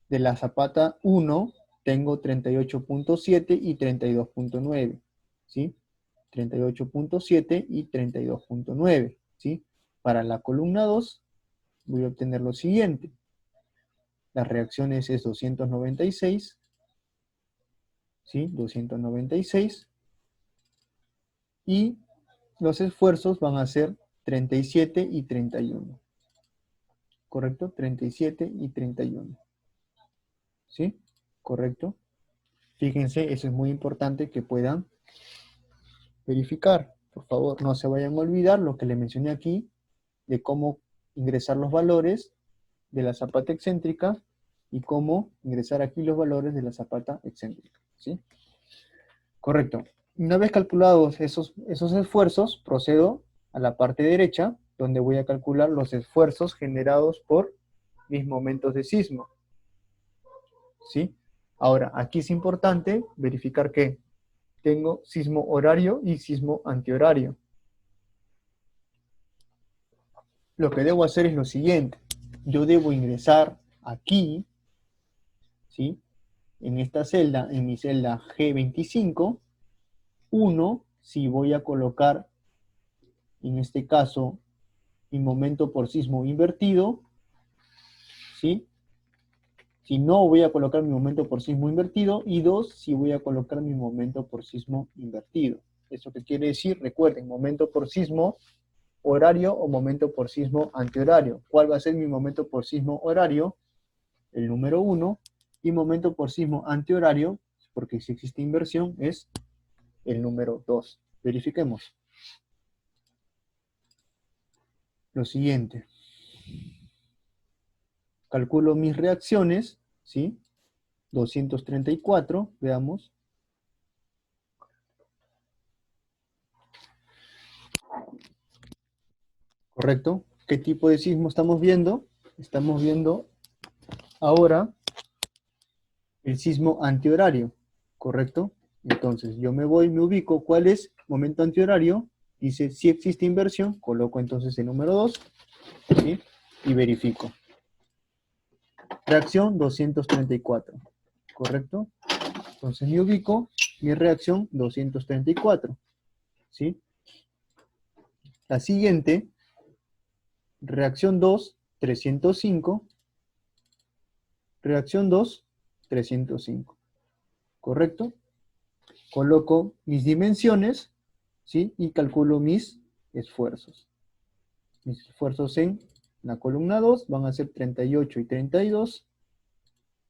de la zapata 1, tengo 38.7 y 32.9, ¿sí? 38.7 y 32.9, ¿sí? Para la columna 2, voy a obtener lo siguiente. Las reacciones es 296, ¿sí? 296. Y los esfuerzos van a ser 37 y 31. ¿Correcto? 37 y 31. ¿Sí? ¿Correcto? Fíjense, eso es muy importante que puedan verificar. Por favor, no se vayan a olvidar lo que les mencioné aquí, de cómo ingresar los valores de la zapata excéntrica y cómo ingresar aquí los valores de la zapata excéntrica. ¿Sí? Correcto. Una vez calculados esos esfuerzos, procedo a la parte derecha, donde voy a calcular los esfuerzos generados por mis momentos de sismo. ¿Sí? Ahora, aquí es importante verificar que tengo sismo horario y sismo antihorario. Lo que debo hacer es lo siguiente. Yo debo ingresar aquí, ¿sí? En esta celda, en mi celda G25, 1, si voy a colocar, en este caso, mi momento por sismo invertido, ¿sí? Si no, voy a colocar mi momento por sismo invertido, y 2, si voy a colocar mi momento por sismo invertido. ¿Eso qué quiere decir? Recuerden, momento por sismo horario o momento por sismo antihorario. ¿Cuál va a ser mi momento por sismo horario? El número 1, y momento por sismo antihorario, porque si existe inversión, es el número 2. Verifiquemos. Lo siguiente. Calculo mis reacciones, ¿sí? 234, veamos. ¿Correcto? ¿Qué tipo de sismo estamos viendo? Estamos viendo ahora el sismo antihorario, ¿correcto? Entonces yo me voy, me ubico, ¿cuál es momento antihorario? Dice, si existe inversión, coloco entonces el número 2, ¿sí? Y verifico. Reacción 234, ¿correcto? Entonces me ubico, mi reacción 234, ¿sí? La siguiente, reacción 2, 305, reacción 2, 305, ¿correcto? Coloco mis dimensiones, ¿sí? Y calculo mis esfuerzos. Mis esfuerzos en la columna 2 van a ser 38 y 32,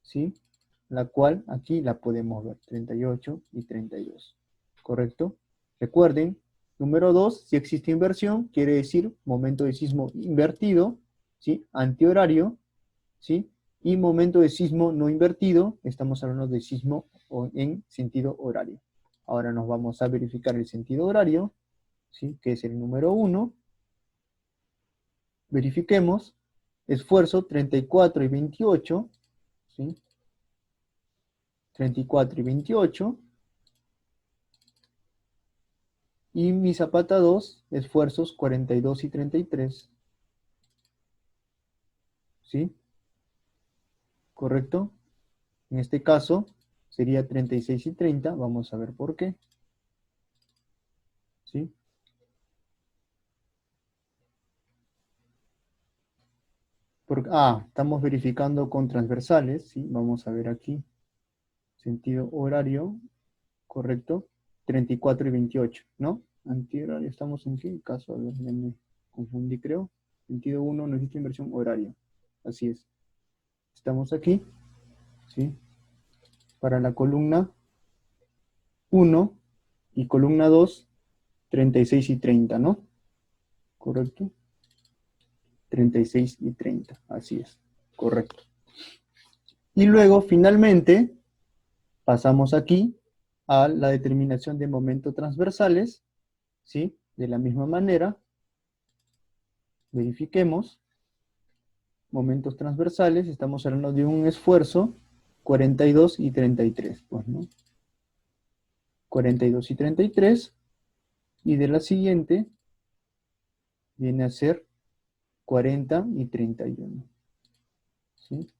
¿sí? La cual aquí la podemos ver, 38 y 32, ¿correcto? Recuerden, número 2, si existe inversión, quiere decir momento de sismo invertido, ¿sí? Antihorario, ¿sí? Y momento de sismo no invertido, estamos hablando de sismo en sentido horario. Ahora nos vamos a verificar el sentido horario, ¿sí? Que es el número 1. Verifiquemos. Esfuerzo 34 y 28, ¿sí? 34 y 28. Y mi zapata 2, esfuerzos 42 y 33. ¿Sí? ¿Correcto? En este caso sería 36 y 30. Vamos a ver por qué. ¿Sí? Estamos verificando con transversales, ¿sí? Vamos a ver aquí. Sentido horario, correcto. 34 y 28, ¿no? Antihorario, ¿estamos en qué caso? A ver, ya me confundí, creo. Sentido 1, no existe inversión horaria. Así es. Estamos aquí, ¿sí? Para la columna 1 y columna 2, 36 y 30, ¿no? ¿Correcto? 36 y 30, así es, correcto. Y luego, finalmente, pasamos aquí a la determinación de momentos transversales, ¿sí? De la misma manera, verifiquemos. Momentos transversales, estamos hablando de un esfuerzo, 42 y 33, pues, ¿no? 42 y 33, y de la siguiente, viene a ser 40 y 31, ¿sí?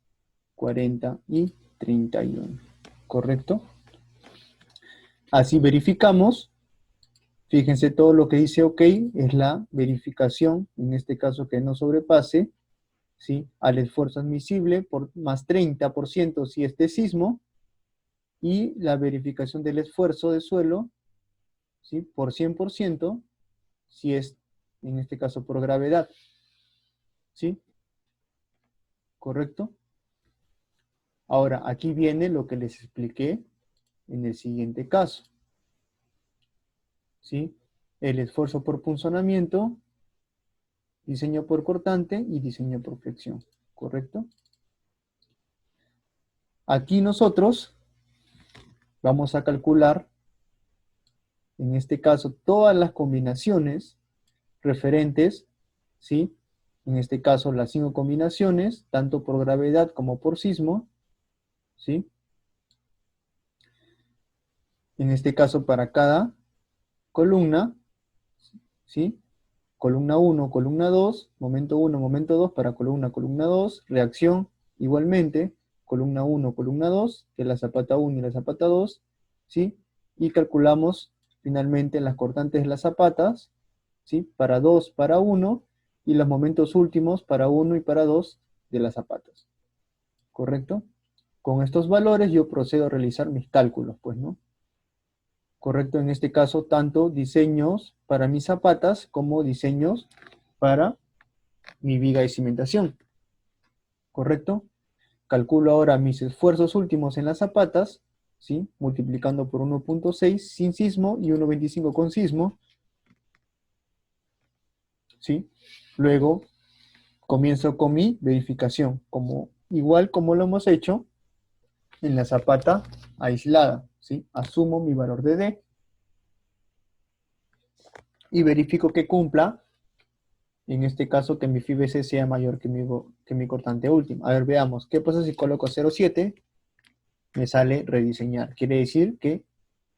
40 y 31, ¿correcto? Así verificamos. Fíjense, todo lo que dice OK es la verificación, en este caso que no sobrepase, ¿sí? Al esfuerzo admisible por más 30% si es de sismo, y la verificación del esfuerzo de suelo, ¿sí? Por 100% si es, en este caso, por gravedad, ¿sí? ¿Correcto? Ahora, aquí viene lo que les expliqué en el siguiente caso, ¿sí? El esfuerzo por punzonamiento, diseño por cortante y diseño por flexión, ¿correcto? Aquí nosotros vamos a calcular, en este caso, todas las combinaciones referentes, ¿sí? En este caso, las 5 combinaciones, tanto por gravedad como por sismo, ¿sí? En este caso, para cada columna, ¿sí? Columna 1, columna 2, momento 1, momento 2, para columna 2, reacción, igualmente, columna 1, columna 2, de la zapata 1 y la zapata 2, ¿sí? Y calculamos finalmente las cortantes de las zapatas, ¿sí? Para 2, para 1, y los momentos últimos para 1 y para 2 de las zapatas, ¿correcto? Con estos valores yo procedo a realizar mis cálculos, pues, ¿no? Correcto, en este caso, tanto diseños para mis zapatas como diseños para mi viga de cimentación, ¿correcto? Calculo ahora mis esfuerzos últimos en las zapatas, ¿sí? Multiplicando por 1.6 sin sismo y 1.25 con sismo, ¿sí? Luego comienzo con mi verificación, igual como lo hemos hecho en la zapata aislada, ¿sí? Asumo mi valor de D y verifico que cumpla, en este caso, que mi FIBC sea mayor que mi cortante última. A ver, veamos, ¿qué pasa si coloco 0.7? Me sale rediseñar. Quiere decir que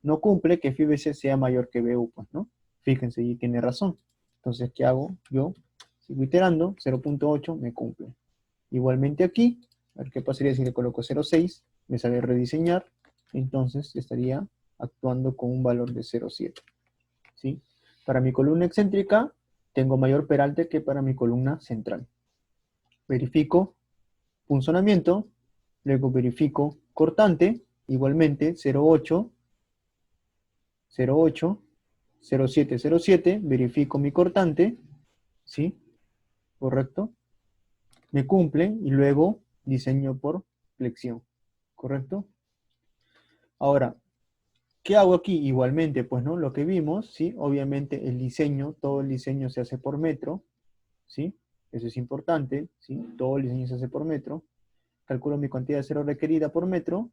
no cumple que FIBC sea mayor que BU, pues, ¿no? Fíjense, y tiene razón. Entonces, ¿qué hago? Yo sigo iterando, 0.8 me cumple. Igualmente aquí, a ver qué pasaría si le coloco 0.6, me sale rediseñar, entonces estaría actuando con un valor de 0.7, ¿sí? Para mi columna excéntrica, tengo mayor peralte que para mi columna central. Verifico punzonamiento, luego verifico cortante, igualmente 0.8, 0.8, 0.7, 0.7, verifico mi cortante, ¿sí? ¿Correcto? Me cumple y luego diseño por flexión, ¿correcto? Ahora, ¿qué hago aquí? Igualmente, pues, ¿no? Lo que vimos, ¿sí? Obviamente el diseño, todo el diseño se hace por metro, ¿sí? Eso es importante, ¿sí? Todo el diseño se hace por metro. Calculo mi cantidad de cero requerida por metro,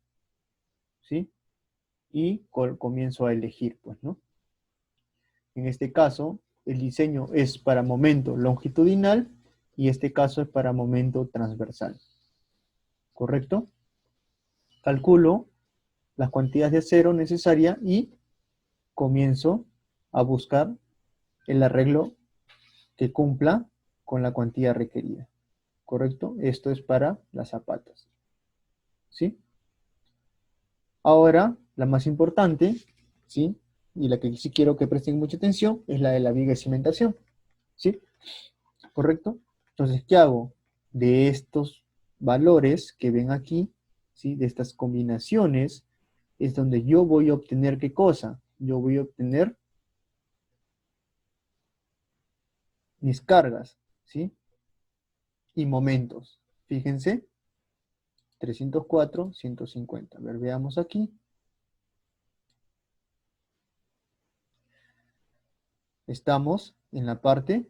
¿sí? Y comienzo a elegir, pues, ¿no? En este caso, el diseño es para momento longitudinal y este caso es para momento transversal, ¿correcto? Calculo las cuantidades de acero necesaria y comienzo a buscar el arreglo que cumpla con la cuantía requerida, ¿correcto? Esto es para las zapatas, ¿sí? Ahora, la más importante, ¿sí? Y la que sí quiero que presten mucha atención es la de la viga de cimentación, ¿sí? ¿Correcto? Entonces, ¿qué hago? De estos valores que ven aquí, ¿sí? De estas combinaciones, es donde yo voy a obtener ¿qué cosa? Yo voy a obtener mis cargas, ¿sí? Y momentos. Fíjense, 304, 150. A ver, veamos aquí. Estamos en la parte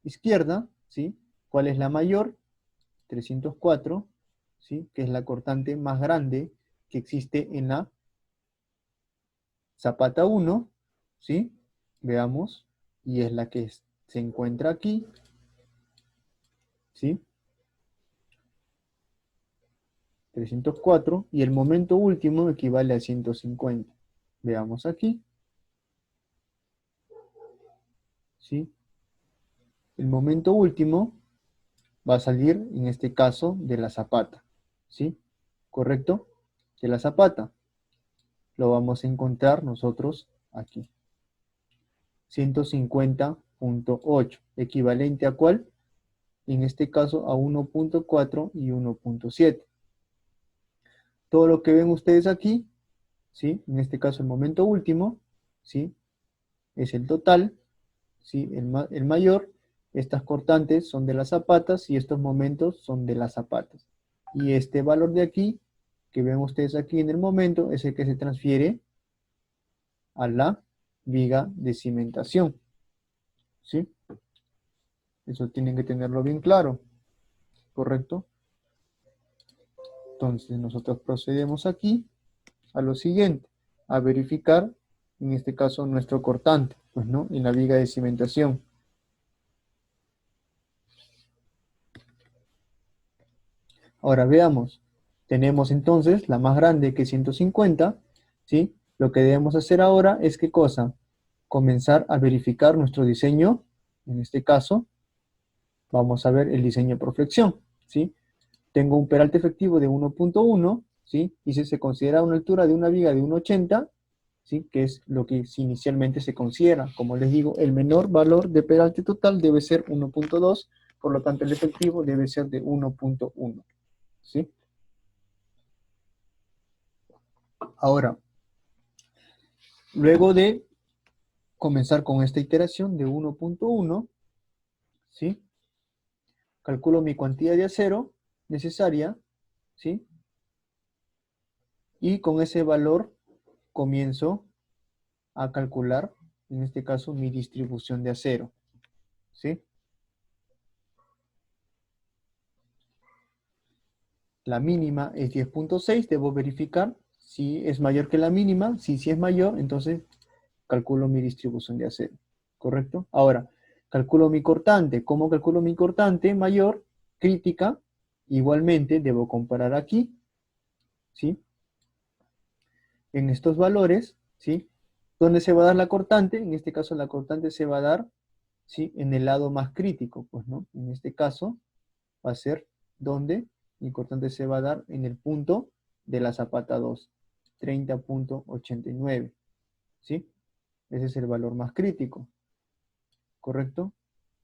izquierda, ¿sí? ¿Cuál es la mayor? 304, ¿sí? Que es la cortante más grande que existe en la zapata 1, ¿sí? Veamos, y es la que se encuentra aquí, ¿sí? 304, y el momento último equivale a 150. Veamos aquí, ¿sí? El momento último va a salir, en este caso, de la zapata, ¿sí? ¿Correcto? De la zapata. Lo vamos a encontrar nosotros aquí. 150.8, equivalente a ¿cuál? En este caso a 1.4 y 1.7. Todo lo que ven ustedes aquí, ¿sí? En este caso el momento último, ¿sí? Es el total, ¿sí? El mayor. Estas cortantes son de las zapatas y estos momentos son de las zapatas. Y este valor de aquí, que ven ustedes aquí en el momento, es el que se transfiere a la viga de cimentación, ¿sí? Eso tienen que tenerlo bien claro, ¿correcto? Entonces nosotros procedemos aquí a lo siguiente, a verificar, en este caso, nuestro cortante, pues, ¿no? En la viga de cimentación. Ahora veamos. Tenemos entonces la más grande que es 150, ¿sí? Lo que debemos hacer ahora es ¿qué cosa? Comenzar a verificar nuestro diseño. En este caso, vamos a ver el diseño por flexión, ¿sí? Tengo un peralte efectivo de 1.1, ¿sí? Y si se considera una altura de una viga de 1.80, ¿sí? Que es lo que inicialmente se considera. Como les digo, el menor valor de peralte total debe ser 1.2, por lo tanto el efectivo debe ser de 1.1, ¿sí? Ahora, luego de comenzar con esta iteración de 1.1, ¿sí? Calculo mi cuantía de acero necesaria, ¿sí? Y con ese valor comienzo a calcular, en este caso, mi distribución de acero, ¿sí? La mínima es 10.6, debo verificar si es mayor que la mínima. Si es mayor, entonces calculo mi distribución de acero, ¿correcto? Ahora, calculo mi cortante. ¿Cómo calculo mi cortante mayor? Crítica. Igualmente, debo comparar aquí, ¿sí? En estos valores, ¿sí? ¿Dónde se va a dar la cortante? En este caso, la cortante se va a dar, ¿sí? En el lado más crítico, pues, ¿no? En este caso, va a ser donde mi cortante se va a dar en el punto de la zapata 2, 30.89, ¿sí? Ese es el valor más crítico, ¿correcto?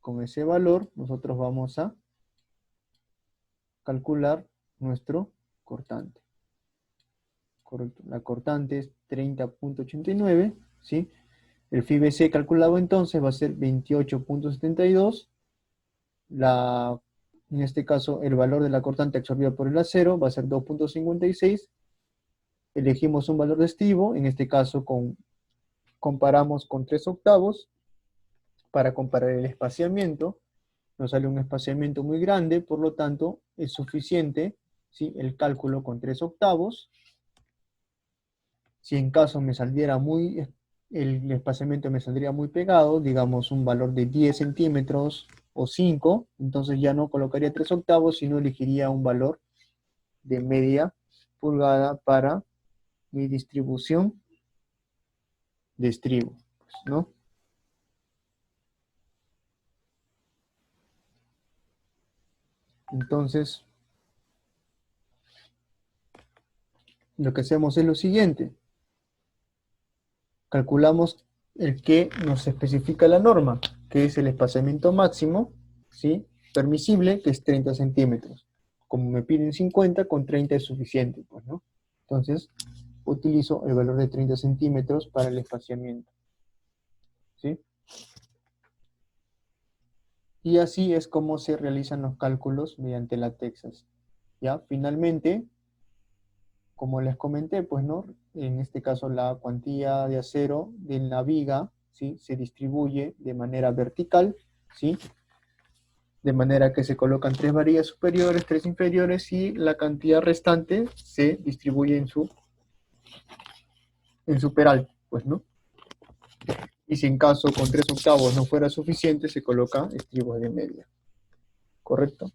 Con ese valor nosotros vamos a calcular nuestro cortante, ¿correcto? La cortante es 30.89, ¿sí? El FIBC calculado entonces va a ser 28.72. En este caso, el valor de la cortante absorbida por el acero va a ser 2.56. Elegimos un valor de estivo, en este caso comparamos con 3/8 para comparar el espaciamiento. Nos sale un espaciamiento muy grande, por lo tanto es suficiente, ¿sí? El cálculo con 3/8. Si en caso me saliera el espaciamiento me saldría muy pegado, digamos un valor de 10 centímetros o 5, entonces ya no colocaría 3/8, sino elegiría un valor de media pulgada para mi distribución de estribo, pues, ¿no? Entonces, lo que hacemos es lo siguiente. Calculamos el que nos especifica la norma, que es el espaciamiento máximo, ¿sí? Permisible, que es 30 centímetros. Como me piden 50, con 30 es suficiente, pues, ¿no? Entonces, utilizo el valor de 30 centímetros para el espaciamiento, ¿sí? Y así es como se realizan los cálculos mediante la Texas. ¿Ya? Finalmente, como les comenté, pues, ¿no? En este caso la cuantía de acero de la viga, ¿sí? Se distribuye de manera vertical, ¿sí? De manera que se colocan 3 varillas superiores, 3 inferiores, y la cantidad restante se distribuye en su peralte, pues, ¿no? Y si en caso con 3/8 no fuera suficiente, se coloca estribos de media. ¿Correcto?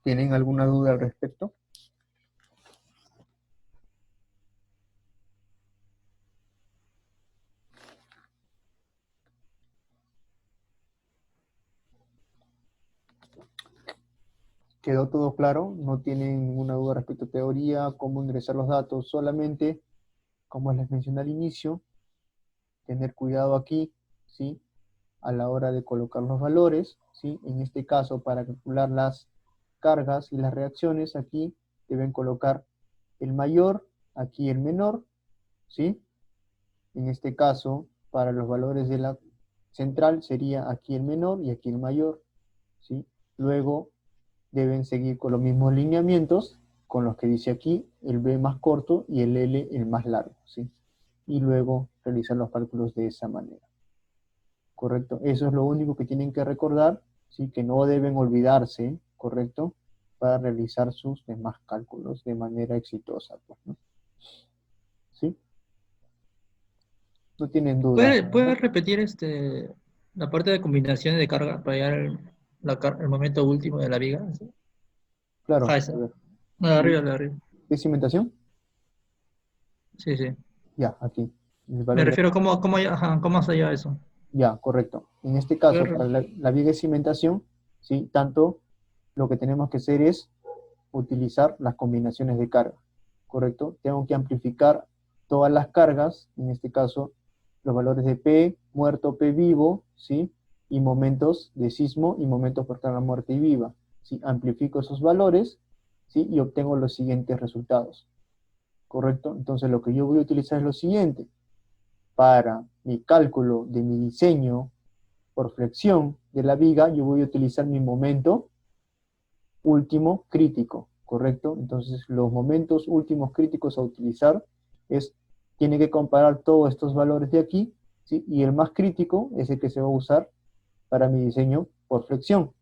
¿Tienen alguna duda al respecto? ¿Quedó todo claro? ¿No tienen ninguna duda respecto a teoría, cómo ingresar los datos? Solamente, como les mencioné al inicio, tener cuidado aquí, ¿sí? A la hora de colocar los valores, ¿sí? En este caso, para calcular las cargas y las reacciones, aquí deben colocar el mayor, aquí el menor, ¿sí? En este caso, para los valores de la central sería aquí el menor y aquí el mayor, ¿sí? Luego deben seguir con los mismos lineamientos, con los que dice aquí, el B más corto y el L el más largo, ¿sí? Y luego realizar los cálculos de esa manera. ¿Correcto? Eso es lo único que tienen que recordar, ¿sí? Que no deben olvidarse, ¿correcto? Para realizar sus demás cálculos de manera exitosa, pues, ¿no? ¿Sí? No tienen dudas, ¿Puede ¿no? repetir la parte de combinaciones de carga para llegar al el momento último de la viga? ¿Sí? Claro, Ajá, a esa. ver. Arriba, la arriba. ¿Qué es cimentación? Sí, sí. Ya, aquí. El Me valor de refiero ajá, cómo se llama eso. Ya, correcto. En este caso, Ver- para la viga de cimentación, ¿sí? Tanto lo que tenemos que hacer es utilizar las combinaciones de carga, ¿correcto? Tengo que amplificar todas las cargas, en este caso, los valores de P, muerto, P vivo, ¿sí? Y momentos de sismo y momentos por carga muerta y viva, ¿sí? Amplifico esos valores, ¿sí? Y obtengo los siguientes resultados, ¿correcto? Entonces, lo que yo voy a utilizar es lo siguiente. Para mi cálculo de mi diseño por flexión de la viga, yo voy a utilizar mi momento último crítico, ¿correcto? Entonces, los momentos últimos críticos a utilizar es, tiene que comparar todos estos valores de aquí, ¿sí? Y el más crítico es el que se va a usar para mi diseño por flexión.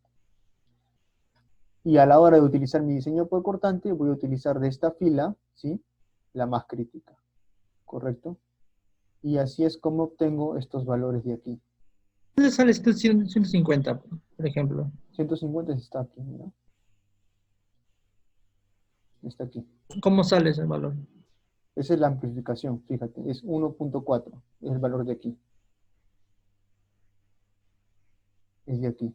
Y a la hora de utilizar mi diseño por cortante, voy a utilizar de esta fila, ¿sí? La más crítica, ¿correcto? Y así es como obtengo estos valores de aquí. ¿Dónde sale 150, por ejemplo? 150 está aquí, mira. Está aquí. ¿Cómo sale ese valor? Esa es la amplificación, fíjate, es 1.4, es el valor de aquí. Es de aquí,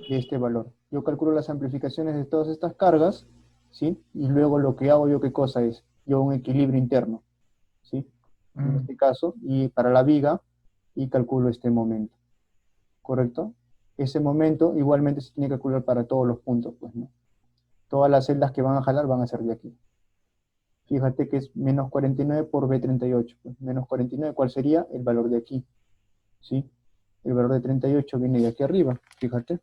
de este valor. Yo calculo las amplificaciones de todas estas cargas, ¿sí? Y luego lo que hago yo, ¿qué cosa es? Yo un equilibrio interno, ¿sí? En Mm. este caso, y para la viga, y calculo este momento, ¿correcto? Ese momento igualmente se tiene que calcular para todos los puntos, pues, ¿no? Todas las celdas que van a jalar van a ser de aquí. Fíjate que es menos 49 por B38. Pues menos 49, ¿cuál sería? El valor de aquí, ¿sí? El valor de 38 viene de aquí arriba, fíjate.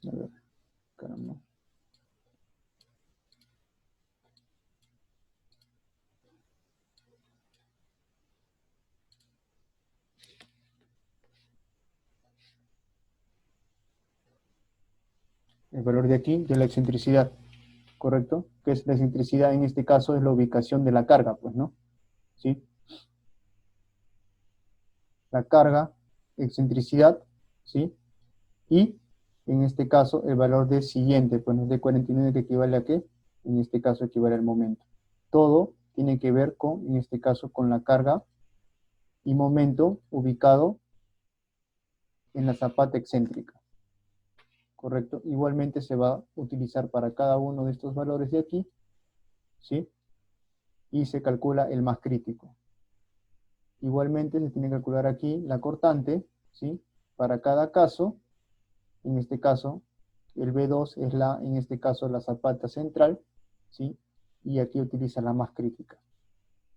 A ver, caramba. El valor de aquí de la excentricidad, ¿correcto? Que es la excentricidad en este caso es la ubicación de la carga, pues, ¿no? ¿Sí? La carga, excentricidad, ¿sí? Y en este caso el valor de siguiente, pues es de 49 que equivale a qué? En este caso equivale al momento. Todo tiene que ver con, en este caso, con la carga y momento ubicado en la zapata excéntrica, ¿correcto? Igualmente se va a utilizar para cada uno de estos valores de aquí, ¿sí? Y se calcula el más crítico. Igualmente se tiene que calcular aquí la cortante, ¿sí? Para cada caso, en este caso, el B2 es en este caso, la zapata central, ¿sí? Y aquí utiliza la más crítica.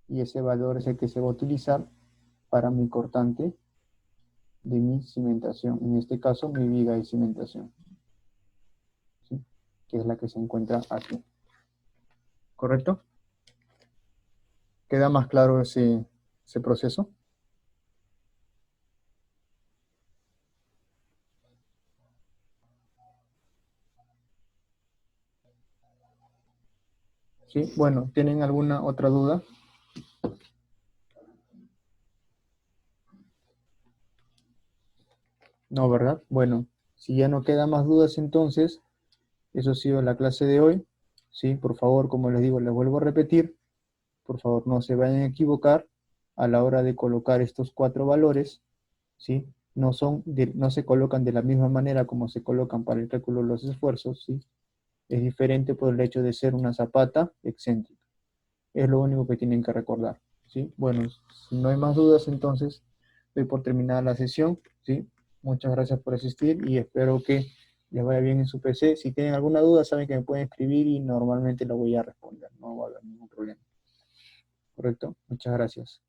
Y ese valor es el que se va a utilizar para mi cortante de mi cimentación. En este caso, mi viga de cimentación, ¿sí? Que es la que se encuentra aquí. ¿Correcto? ¿Queda más claro ese proceso? ¿Sí? Bueno, ¿tienen alguna otra duda? No, ¿verdad? Bueno, si ya no quedan más dudas entonces, eso ha sido la clase de hoy. ¿Sí? Por favor, como les digo, les vuelvo a repetir, por favor no se vayan a equivocar a la hora de colocar estos 4 valores, ¿sí? No se colocan de la misma manera como se colocan para el cálculo de los esfuerzos, ¿sí? Es diferente por el hecho de ser una zapata excéntrica. Es lo único que tienen que recordar, ¿sí? Bueno, si no hay más dudas, entonces doy por terminada la sesión, ¿sí? Muchas gracias por asistir y espero que les vaya bien en su PC. Si tienen alguna duda, saben que me pueden escribir y normalmente lo voy a responder, no va a haber ningún problema. ¿Correcto? Muchas gracias.